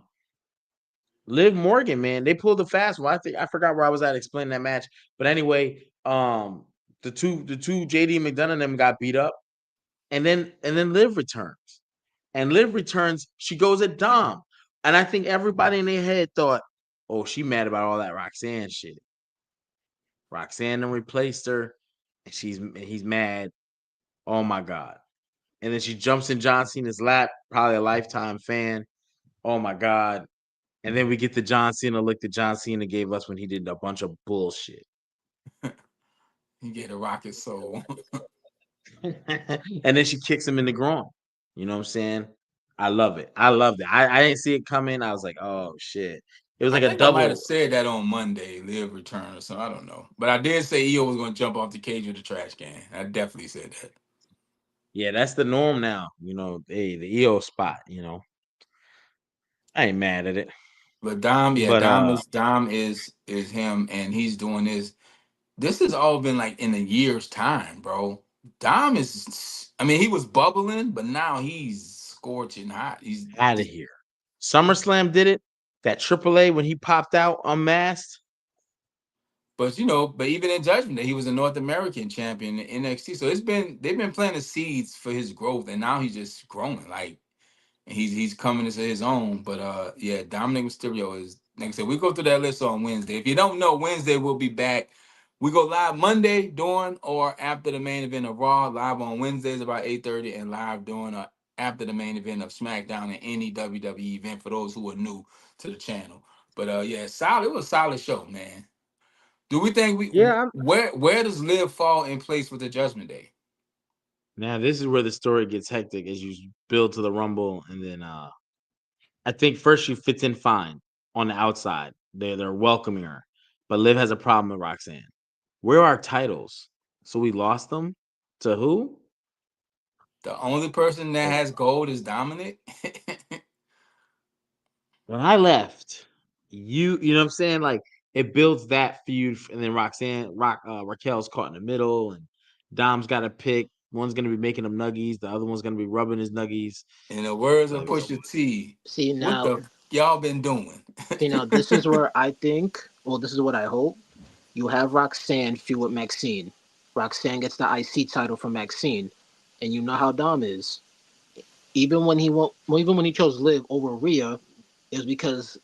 Liv Morgan, man, they pulled a fast one. I think I forgot where I was at explaining that match. But anyway, the two JD McDonough and them got beat up, and then Liv returns. And Liv returns, she goes at Dom. And I think everybody in their head thought, oh, she mad about all that Roxanne shit. Roxanne then replaced her, and he's mad. Oh my God. And then she jumps in John Cena's lap, probably a lifetime fan. Oh my God. And then we get the John Cena look that John Cena gave us when he did a bunch of bullshit. He get a rocket soul. And then she kicks him in the groin. You know what I'm saying? I love it. I loved it. I didn't see it coming. I was like, oh shit. It was I like a think I might have double. said that on Monday, Liv return or something. I don't know, but I did say EO was going to jump off the cage with the trash can. I definitely said that. Yeah, that's the norm now. Hey, the EO spot, I ain't mad at it. But Dom, yeah, But Dom is him, and he's doing this. This has all been like in a year's time, bro. Dom is, I mean, he was bubbling, but now he's scorching hot. He's, out of here. SummerSlam did it. That AAA when he popped out unmasked. but but even in Judgment Day, he was a North American champion in NXT. So they've been planting seeds for his growth, and now he's just growing. Like and he's coming into his own. But yeah, Dominic Mysterio is like I said, we go through that list on Wednesday. If you don't know, Wednesday we'll be back. We go live Monday during or after the main event of Raw, live on Wednesdays about 8:30, and live during or after the main event of SmackDown and any WWE event for those who are new to the channel. But yeah, solid. It was a solid show, man. Do we think we Yeah. where does Liv fall in place with the Judgment Day? Now this is where the story gets hectic as you build to the Rumble, and then I think first she fits in fine on the outside. They're welcoming her, but Liv has a problem with Roxanne. Where are our titles? So we lost them to who? The only person that Oh, has gold is Dominic. when I left, you know what I'm saying? Like it builds that feud, and then Raquel's caught in the middle, and Dom's got to pick. One's gonna be making him nuggies, the other one's gonna be rubbing his nuggies. In the words of Like, Pusha T, See what now, the y'all been doing? see now, this is where I think. Well, this is what I hope. You have Roxanne feud with Maxine. Roxanne gets the IC title from Maxine, and you know how Dom is. Even when he chose Liv over Rhea, It was because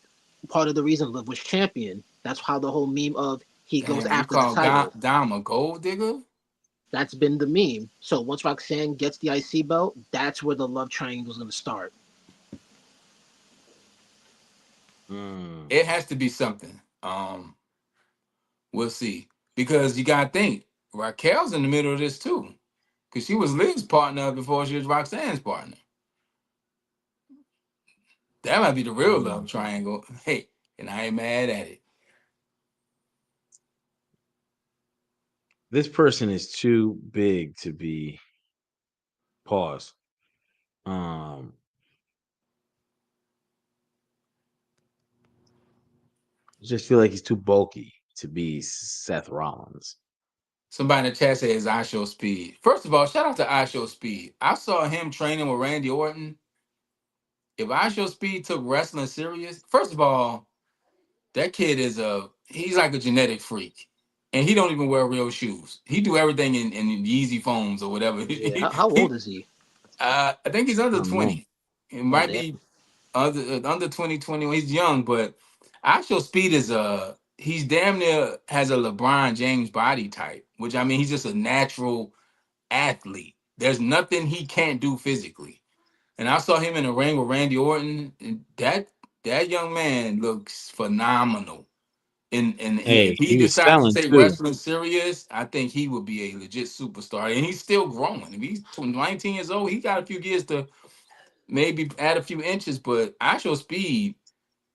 part of the reason Liv was champion. That's how the whole meme of he goes Damn, you after the call title. Dom a gold digger? That's been the meme. So once Roxanne gets the IC belt, that's where the love triangle is going to start. Mm. It has to be something. We'll see. Because you gotta think, Raquel's in the middle of this too. Because she was Liv's partner before she was Roxanne's partner. That might be the real Mm. love triangle. Hey, and I ain't mad at it. This person is too big to be pause. Um, I just feel like he's too bulky to be Seth Rollins. Somebody in the chat says I Show Speed. First of all, shout out to I Show Speed. I saw him training with Randy Orton. If I Show Speed took wrestling serious, first of all, that kid is he's like a genetic freak. And he don't even wear real shoes. He do everything in Yeezy foams or whatever. Yeah. How old is he? I think he's I under don't know. 20. It Oh might damn. be under 20, 21. He's young, but actual speed is he's damn near has a LeBron James body type, which I mean he's just a natural athlete. There's nothing he can't do physically. And I saw him in the ring with Randy Orton. And that young man looks phenomenal. And if Hey, he he was decides to selling take too. wrestling serious, I think he would be a legit superstar. And he's still growing. If he's 19 years old, he got a few years to maybe add a few inches, but actual speed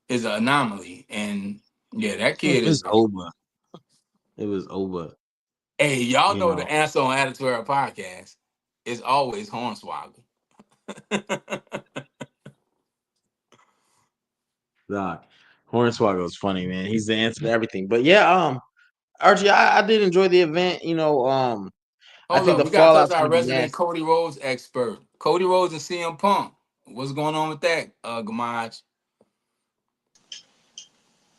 is an anomaly. And yeah, that It kid was is. over. It was over. Hey, y'all You know the know, answer on Attitude Era podcast is always Hornswoggle. Doc. Hornswoggle is funny, man. He's the answer to everything. But yeah, Archie, I did enjoy the event. I Hold think up, the we gotta touch fallout's our gonna be resident nasty. Cody Rhodes expert. Cody Rhodes and CM Punk. What's going on with that, Gamaj?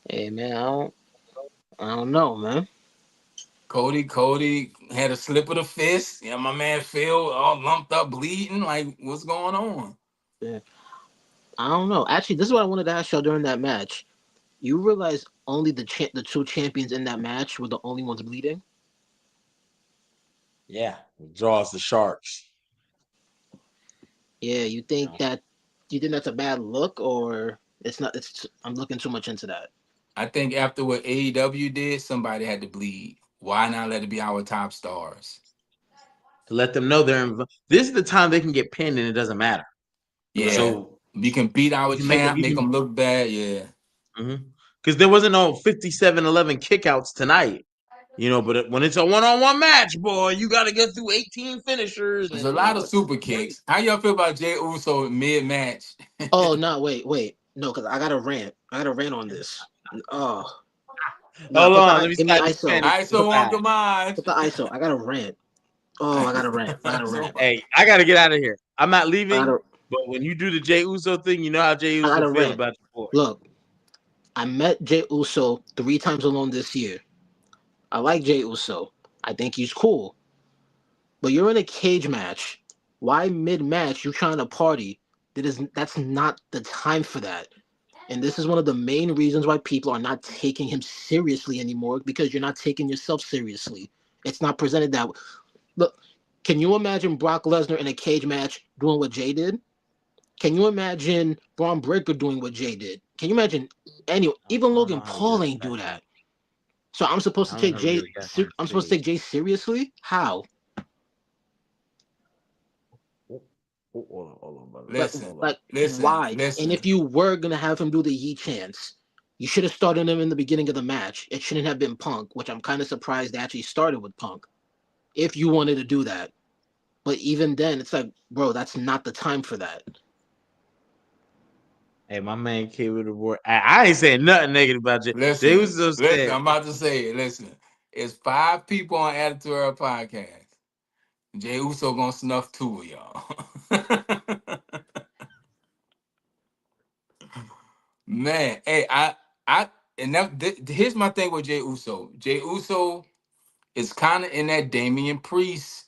Hey man, I don't know, man. Cody had a slip of the fist. Yeah, my man Phil all lumped up, bleeding. Like, what's going on? Yeah. I don't know. Actually, this is what I wanted to ask y'all during that match. You realize only the two champions in that match were the only ones bleeding? Yeah, draws the sharks. Yeah, You know, you think that's a bad look or it's not it's I'm looking too much into that. I think after what AEW did, somebody had to bleed. Why not let it be our top stars? to let them know this is the time they can get pinned and it doesn't matter. Yeah, So we can beat you our can make them. champ, make them look bad. Yeah, Because there wasn't no 57-11 kickouts tonight. But when it's a one-on-one match, boy, you got to get through 18 finishers, there's a and lot of it's super very. kicks. How y'all feel about Jay Uso mid match? Oh no, wait. No, because I got a rant. I got a rant on this. Oh no, Hold on, let me give me slide the ISO. Spanish. ISO on Gamage. Put the ISO. I got a rant. Oh, I got a rant. I got a So, rant. Hey, I got to get out of here. I'm not I got leaving, a but when you do the Jay Uso thing, you know how Jay I got Uso a feel rant. about your boy. Look, I met Jay Uso 3 times alone this year. I like Jay Uso. I think he's cool. But you're in a cage match. Why mid match you trying to party? That's not the time for that. And this is one of the main reasons why people are not taking him seriously anymore because you're not taking yourself seriously. It's not presented that way. Look, can you imagine Brock Lesnar in a cage match doing what Jay did? Can you imagine Braun Breaker doing what Jay did? Can you imagine any even I don't know Logan how to get Paul out ain't of do that. that? So I'm supposed to I don't take know how to Jay. get back on I'm supposed to stage. take Jay seriously? How? Hold on, brother. Like, listen, Hold on. like listen, why? And if listen. you were gonna have him do the Yi chance, you should have started him in the beginning of the match. It shouldn't have been Punk, which I'm kind of surprised they actually started with Punk. If you wanted to do that, but even then, it's like, bro, that's not the time for that. Hey, my man came with the board. I ain't saying nothing negative about Jay. Jay Listen, Uso listen. said, I'm about to say it. Listen, it's 5 people on Attitude Era podcast. Jay Uso gonna snuff 2 of y'all. Man, hey, I, and here's my thing with Jay Uso. Jay Uso is kind of in that Damian Priest.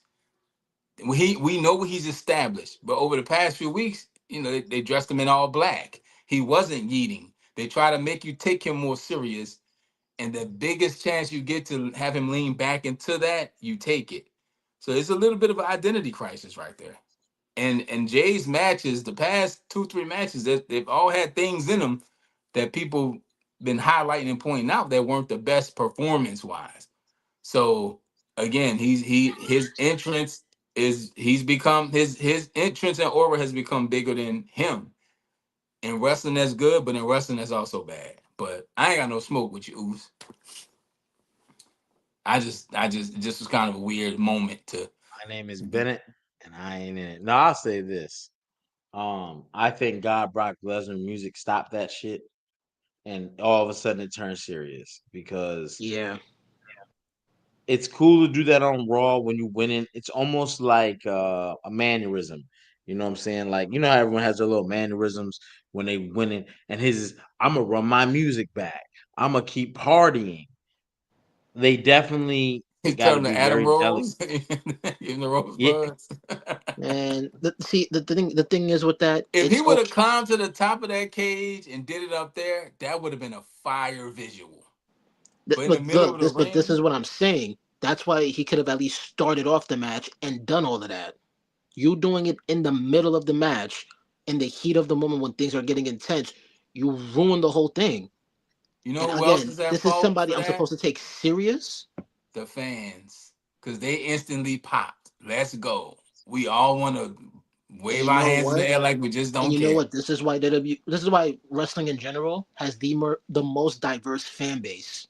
We know what he's established, but over the past few weeks, they dressed him in all black. he wasn't yeeting. They try to make you take him more serious, and the biggest chance you get to have him lean back into that, you take it. So it's a little bit of an identity crisis right there. And Jay's matches, the past 2 3 matches, they've all had things in them that people been highlighting and pointing out that weren't the best performance wise. So again, his entrance is he's become his entrance and aura has become bigger than him. In wrestling, that's good, but in wrestling, that's also bad. But I ain't got no smoke with you, Oos. It just was kind of a weird moment to. My name is Bennett, and I ain't in it. No, I'll say this. I think God Brock Lesnar music stopped that shit, and all of a sudden it turned serious because Yeah. it's cool to do that on Raw when you winning. It's almost like a mannerism. You know what I'm saying? Like you know how everyone has their little mannerisms when they winning, and his is I'm gonna run my music back. I'm gonna keep partying. They definitely He got turned to him to be Adam very delicate. Rose in the Yeah, Rosebuds. And the thing is with that, If he it's would have okay. climbed to the top of that cage and did it up there, that would have been a fire visual. But in the But middle look, of the this ring, is what I'm saying. That's why he could have at least started off the match and done all of that. You doing it in the middle of the match, in the heat of the moment when things are getting intense, you ruin the whole thing. you And know who else again, is at this is fault somebody for I'm that? supposed to take serious. The fans, because they instantly popped. Let's go. We all want to And wave you our know hands in the what? air like we just And don't you know care. what? This is why wrestling in general has the most diverse fan base.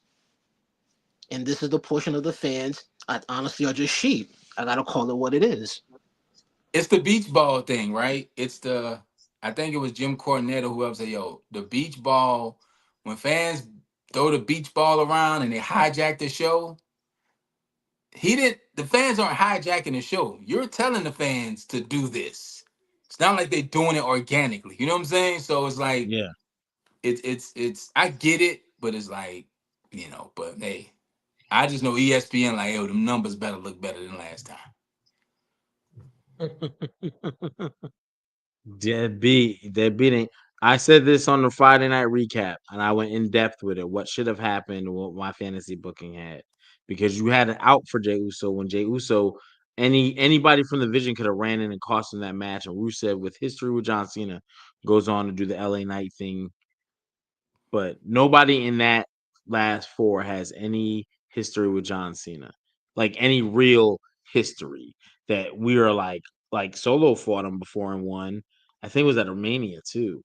And this is the portion of the fans that honestly are just sheep. I gotta call it what it is. It's the beach ball thing, right? It's the I think it was Jim Cornette or whoever said, "Yo, the beach ball." When fans throw the beach ball around and they hijack the show, he didn't. The fans aren't hijacking the show. You're telling the fans to do this. It's not like they're doing it organically. You know what I'm saying? So it's like yeah. it's. I get it, but it's like But hey, I just know ESPN like, yo, the numbers better look better than last time. Dead beating. I said this on the Friday night recap, and I went in depth with it. What should have happened, what my fantasy booking had, because you had an out for Jey Uso when Jey Uso, anybody from the Vision could have ran in and cost him that match. And Rusev, with history with John Cena, goes on to do the LA Knight thing, but nobody in that last four has any history with John Cena, like any real history that we are like Solo fought him before and won. I think it was at Romania too.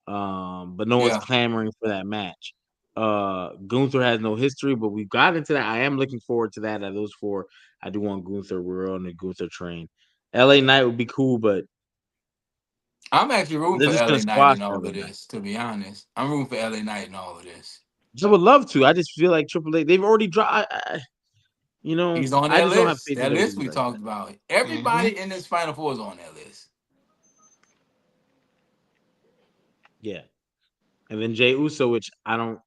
But no one's Yeah, clamoring for that match. Gunther has no history, but we've got into that. I am looking forward to that. At those four, I do want Gunther. We're on the Gunther train. LA Knight would be cool, but I'm actually rooting they're for just gonna LA Knight squash in all LA of Knight. this. To be honest, I'm rooting for LA Knight in all of this. I would love to. I just feel like Triple H. They've already dropped. He's on I that just don't have list. faith in That list WWE we like that. talked about. Hmm. Everybody in this Final Four is on that list. Yeah, and then Jay Uso, which I don't.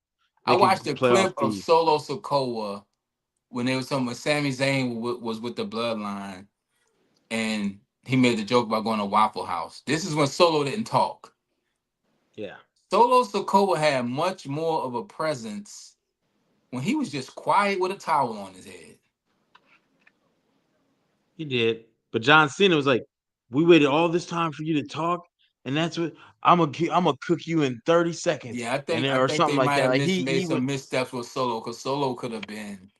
I They watched could a play off clip of the. Solo Sokoa when they was talking when Sami Zayn was with the Bloodline, and he made the joke about going to Waffle House. This is when Solo didn't talk. Yeah, Solo Sokoa had much more of a presence when he was just quiet with a towel on his head. he did. But John Cena was like, "We waited all this time for you to talk, and that's what I'm gonna cook you in 30 seconds, Yeah, and I or think something they like might that." have Like made he would. some missteps with Solo because Solo could have been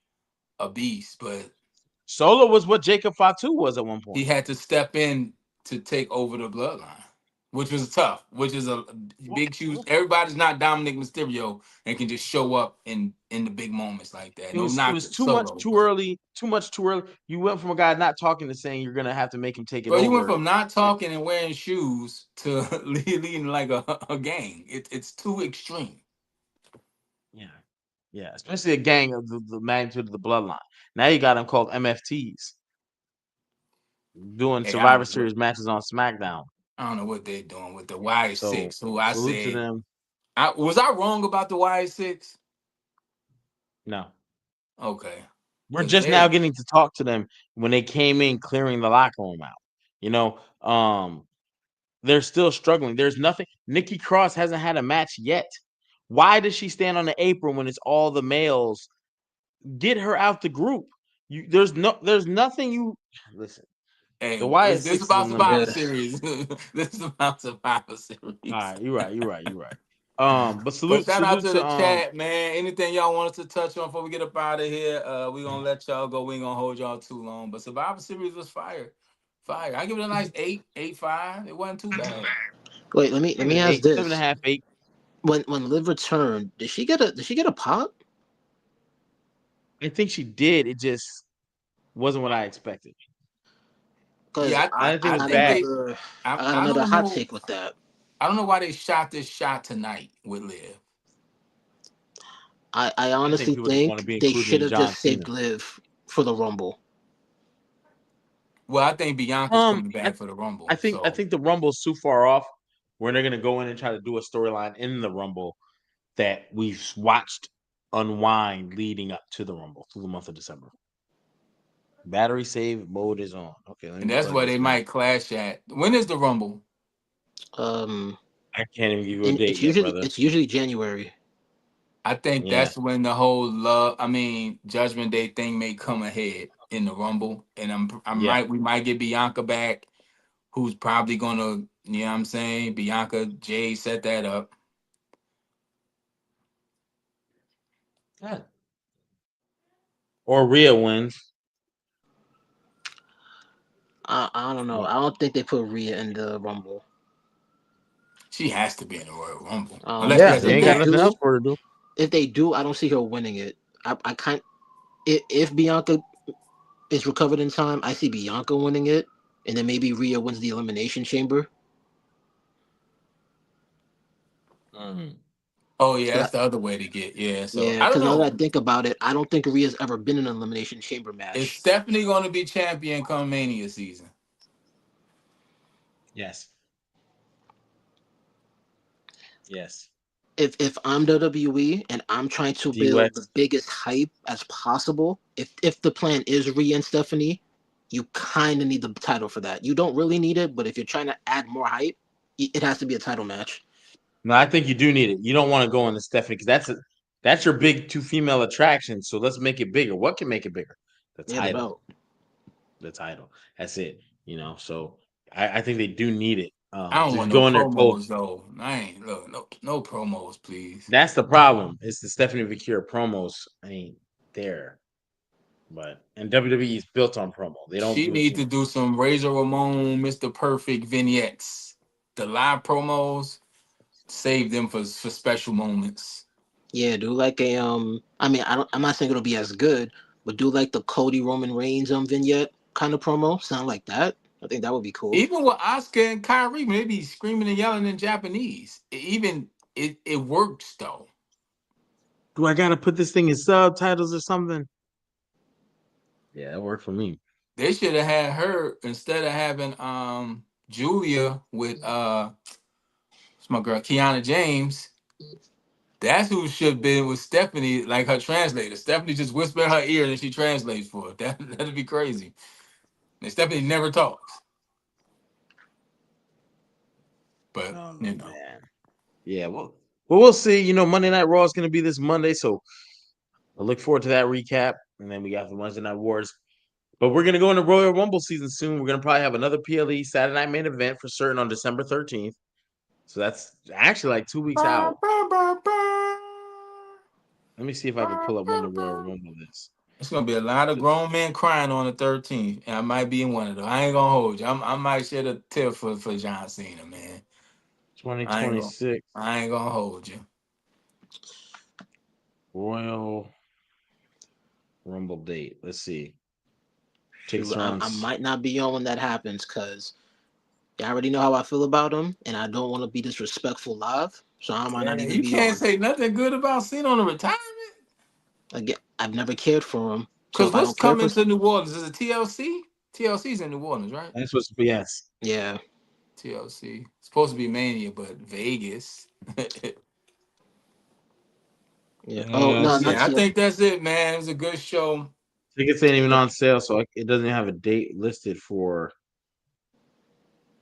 a beast, but Solo was what Jacob Fatu was at one he point. had to step in to take over the bloodline, which was tough, which is a big shoes. Everybody's not Dominic Mysterio and can just show up in the big moments like that. No It knock was to too much Solo, too but early, too much too early. You went from a guy not talking to saying you're gonna have to make him take it bro, he went over. from not And talking and wearing shoes to leading like a gang. It's too extreme. yeah, yeah, especially a gang of the magnitude of the bloodline. Now you got them called MFTs doing Hey, I don't Survivor know what Series matches on SmackDown. I don't know what they're doing with the Y So six. Who I salute to said, them. I wrong about the Y six? No, Okay, we're because just now they getting to talk to them when they came in clearing the locker room out. You know, They're still struggling. There's nothing. Nikki Cross hasn't had a match yet. Why does she stand on the apron when it's all the males? Get her out the group. There's nothing you listen. The Hey, Wyatt this is Six is about eliminated. Survivor Yeah. Series. This is about Survivor All Series. right, you're right. You're right. You're right. But But salute, shout out salute to to the chat, man. Anything y'all want us to touch on before we get up out of here? We gonna let y'all go. We ain't gonna hold y'all too long. But Survivor Series was fire, fire. I give it a nice 8.5. It wasn't too bad. Wait, let me an ask eight, seven and this. a half, eight. When Liv returned, did she get a pop? I think she did. It just wasn't what I expected. Because Yeah, I I, didn't think I it was got bad. another I I got I another don't hot know. take with that. I don't know why they shot this shot tonight with Liv. I I think honestly people just want to think be they included should in have John just Cena. saved Liv for the Rumble. Well, I think Bianca's coming I, back for the I Rumble. think I So think the Rumble's too far off where they're gonna go in and try to do a storyline in the Rumble that we've watched unwind leading up to the Rumble through the month of December. Battery save mode is on. Okay, let and me that's plug where they this in. might clash at. When is the Rumble? Um, I can't even give you a and date it's yet, usually brother. it's usually January. I think Yeah, that's when the whole Judgment Day thing may come ahead in the Rumble, and yeah. we might get Bianca back, who's probably gonna, you know what I'm saying? Bianca Jay set that up. Yeah. Or Rhea wins. I don't know. I don't think they put Rhea in the Rumble. She has to be in the Royal Rumble unless she Yeah, If has a they if ain't they got nothing else match. do, for her to do. if they do, I don't see her winning it. I kind if Bianca is recovered in time, I see Bianca winning it, and then maybe Rhea wins the Elimination Chamber. Mm. Oh yeah, So that's the other way to get. Yeah, so yeah, I don't because now that I know. think about it, I don't think Rhea's ever been in an Elimination Chamber Is match. Stephanie gonna be champion come Mania season? Yes, yes. If I'm WWE and I'm trying to D build the West. biggest hype as possible, if the plan is Rhea and Stephanie, you kind of need the title for that. You don't really need it, but if you're trying to add more hype, it has to be a title match. No, I think you do need it. You don't want to go into Stephanie because that's your big two female attraction. So let's make it bigger. What can make it bigger? The Yeah, the title. belt. The title. That's it. So I think they do need it. I don't want Just no go in there cold. promos though. I ain't look no promos, please. That's the problem. It's the Stephanie Vicura promos ain't there. But and WWE is built on promo. They don't She do need to do some Razor Ramon, Mr. Perfect vignettes. The live promos, save them for special moments. Yeah, do like a I mean, I'm not saying it'll be as good, but do like the Cody Roman Reigns vignette kind of promo. Sound like that. I think that would be cool. Even with Oscar and Kyrie, when they be screaming and yelling in Japanese. It works though. do I gotta put this thing in subtitles or something? Yeah, that worked for me. They should have had her instead of having Julia with it's my girl Kiana James. That's who should be with Stephanie, like her translator. Stephanie just whisper in her ear and she translates for her. That'd be crazy. And Stephanie never talks, but Oh you know. man. Yeah, well, we'll see. Monday Night Raw is going to be this Monday, so I look forward to that recap. And then we got the Wednesday Night Wars. But we're going to go into Royal Rumble season soon. We're going to probably have another PLE Saturday Night Main Event for certain on December 13th. So that's actually like 2 weeks out. Let me see if I can pull up when the Royal Rumble is. It's gonna be a lot of grown men crying on the 13th, and I might be in one of them. I ain't gonna hold you. I might shed a tear for John Cena, man. I ain't gonna 2026 I ain't gonna hold you. Royal Rumble date. Let's see. Tickets Shoot, are on. I might not be on when that happens because you already know how I feel about him, and I don't want to be disrespectful live, so I might not Man, even you be can't on. say nothing good about Cena on the retirement. Again, I've never cared for him, so Cause if I what's don't care for, coming to New Orleans? Is it TLC? TLC's in New Orleans, right? That's supposed to be yes. yeah, TLC. It's supposed to be Mania, but Vegas. yeah. Oh Let's no, not see. Yeah, I TLC. think that's it, man. It was a good show. Tickets ain't even on sale, so it doesn't have a date listed for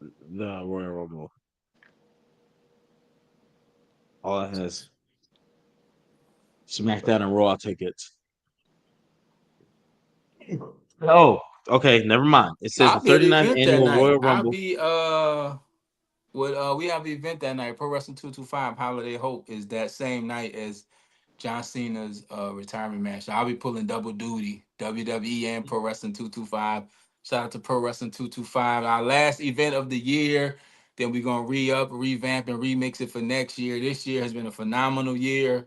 The Royal Rumble. All that has SmackDown and Raw tickets. Oh, okay. Never mind. It says the I'll be at the 39th event that annual night. Royal I'll Rumble. be we have the event that night. Pro Wrestling 225 Holiday Hope is that same night as John Cena's retirement match. So I'll be pulling double duty, WWE and Pro Wrestling 225. Shout out to Pro Wrestling 225. Our last event of the year. Then we're gonna re-up, revamp, and remix it for next year. This year has been a phenomenal year.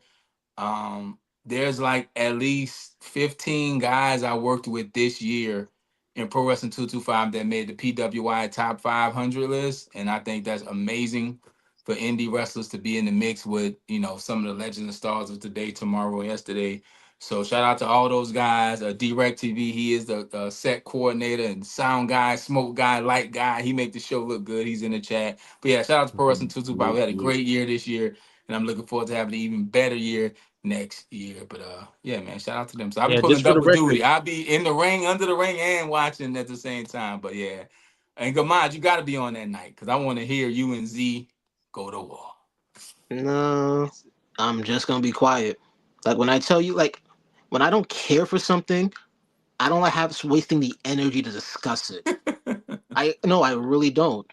There's like at least 15 guys I worked with this year in Pro Wrestling 225 that made the PWI top 500 list. And I think that's amazing for indie wrestlers to be in the mix with, some of the legends and stars of today, tomorrow, and yesterday. So shout out to all those guys. Direct TV, he is the set coordinator and sound guy, smoke guy, light guy. He make the show look good. He's in the chat. But yeah, shout out to Pro Wrestling 225. We had a great year this year, and I'm looking forward to having an even better year next year. But yeah, man, shout out to them. So I'll be Yeah, pulling just for the double record. duty. I'll be in the ring, under the ring, and watching at the same time. But yeah, and Gamad, you got to be on that night because I want to hear you and Z go to war. No, I'm just gonna be quiet. Like when I tell you, like when I don't care for something, I don't like have wasting the energy to discuss it. I no, I really don't.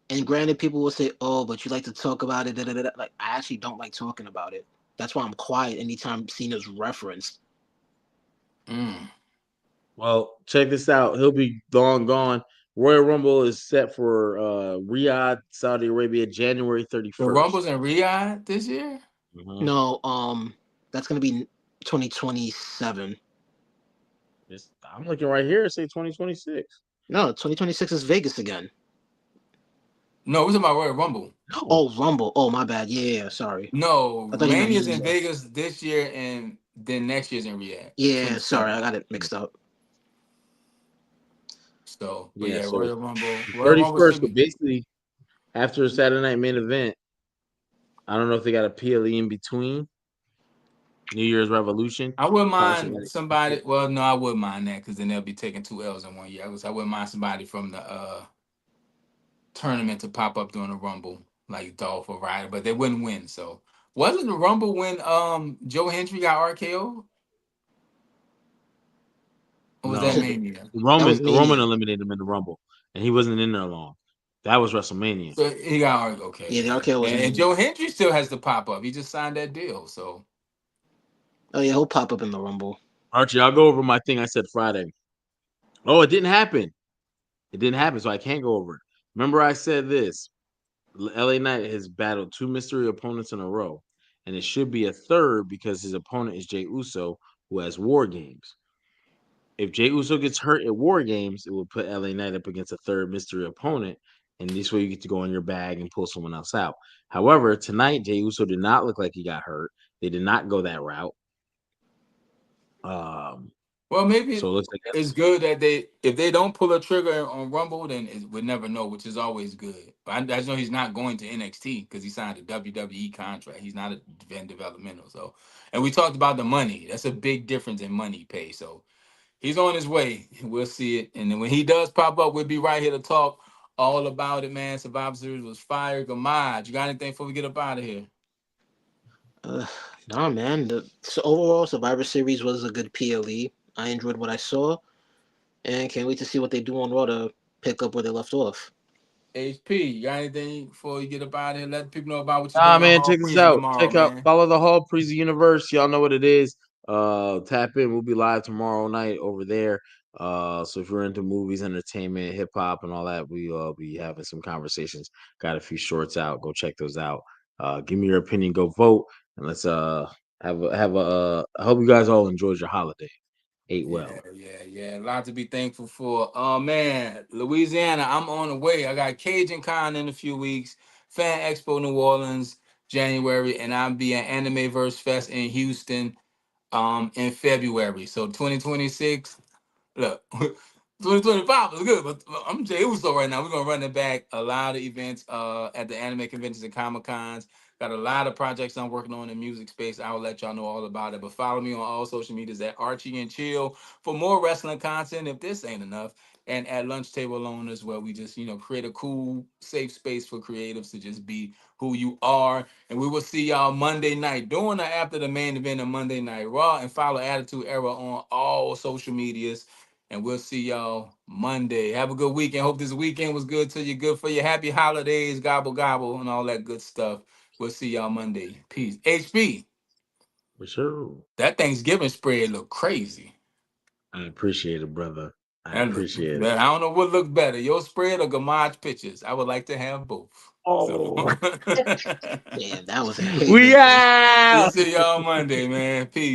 And granted, people will say, "Oh, but you like to talk about it." Da, da, da, da. Like I actually don't like talking about it. That's why I'm quiet anytime Cena's referenced. Mm. Well, check this out. He'll be long gone. Royal Rumble is set for Riyadh, Saudi Arabia, January The 31st. Rumbles in Riyadh this year? Mm-hmm. No, that's gonna be 2027. I'm looking right here. It say 2026. No, 2026 is Vegas again. No, we're talking about Royal Rumble. No. Oh, Rumble. Oh, my bad. Yeah, yeah, sorry. No, I thought you meant Mania is in Mania. Vegas this year, and then next year's in Riyadh, Yeah, sorry, I 27. got it mixed up. So, but Yeah, yeah, so Royal Rumble. the Royal Rumble should 31st. So be. basically, after a Saturday night main event, I don't know if they got a PLE in between New Year's Revolution. I wouldn't Probably mind somebody. somebody. Well, no, I wouldn't mind that because then they'll be taking two L's in one year. I wouldn't mind somebody from the tournament to pop up during the Rumble, like Dolph or Ryder, but they wouldn't win. So, wasn't the Rumble when Joe Hendry got RKO, or was that No, Mania? That was Roman Mania. eliminated him in the Rumble, and he wasn't in there long. That was WrestleMania. So he got okay, Yeah, the okay, RKO was and Mania. Joe Hendry still has to pop up. He just signed that deal, so Oh yeah, he'll pop up in the Rumble. Archie, I'll go over my thing I said Friday. Oh, it didn't happen. It didn't happen, so I can't go over it. Remember, I said this: LA Knight has battled two mystery opponents in a row, and it should be a third because his opponent is Jay Uso, who has War Games. If Jay Uso gets hurt at War Games, it will put LA Knight up against a third mystery opponent, and this way you get to go in your bag and pull someone else out. However, tonight Jay Uso did not look like he got hurt. They did not go that route. Um, well, maybe so it looks like it's good that if they don't pull a trigger on Rumble, then we'll never know, which is always good. But I just know he's not going to NXT because he signed a WWE contract. He's not a event developmental. So, and we talked about the money. That's a big difference in money pay. So he's on his way. We'll see it. And then when he does pop up, we'll be right here to talk all about it, man. Survivor Series was fire. Gamad, you got anything before we get up out of here? Uh, nah, man. So overall, Survivor Series was a good PLE. I enjoyed what I saw, and can't wait to see what they do on Raw to pick up where they left off. HP, you got anything before you get up out of here? Let people know about what you're ah, doing on man, Hall check this Breezy out. tomorrow, Check out, man. follow the Hall Preezy Universe. Y'all know what it is. Tap in. We'll be live tomorrow night over there. So if you're into movies, entertainment, hip hop, and all that, we'll be having some conversations. Got a few shorts out. Go check those out. Give me your opinion. Go vote, and let's have a. I hope you guys all enjoyed your holiday. Ate Yeah, well. yeah, yeah. A lot to be thankful for. Oh man, Louisiana, I'm on the way. I got Cajun Con in a few weeks, Fan Expo New Orleans, January, and I'll be at Anime Verse Fest in Houston in February. So 2026, look, 2025 is good, but I'm Jay Uso right now. We're gonna run it back. A lot of events at the anime conventions and Comic Cons. Got a lot of projects I'm working on in the music space. I'll let y'all know all about it. But follow me on all social medias at Archie and Chill for more wrestling content. If this ain't enough, and at Lunch Table Owners, where we just create a cool, safe space for creatives to just be who you are. And we will see y'all Monday night, during or after the main event of Monday Night Raw. And follow Attitude Era on all social medias. And we'll see y'all Monday. Have a good weekend. Hope this weekend was good to you. Good for you. Happy holidays, gobble gobble, and all that good stuff. We'll see y'all Monday. Peace. HB, For sure. that Thanksgiving spread look crazy. I appreciate it, brother. I That look, appreciate it. I don't know what looked better, your spread or Gamage pictures. I would like to have both. So Oh, Damn, that was a we haymaker. we'll out. see y'all Monday, man. Peace.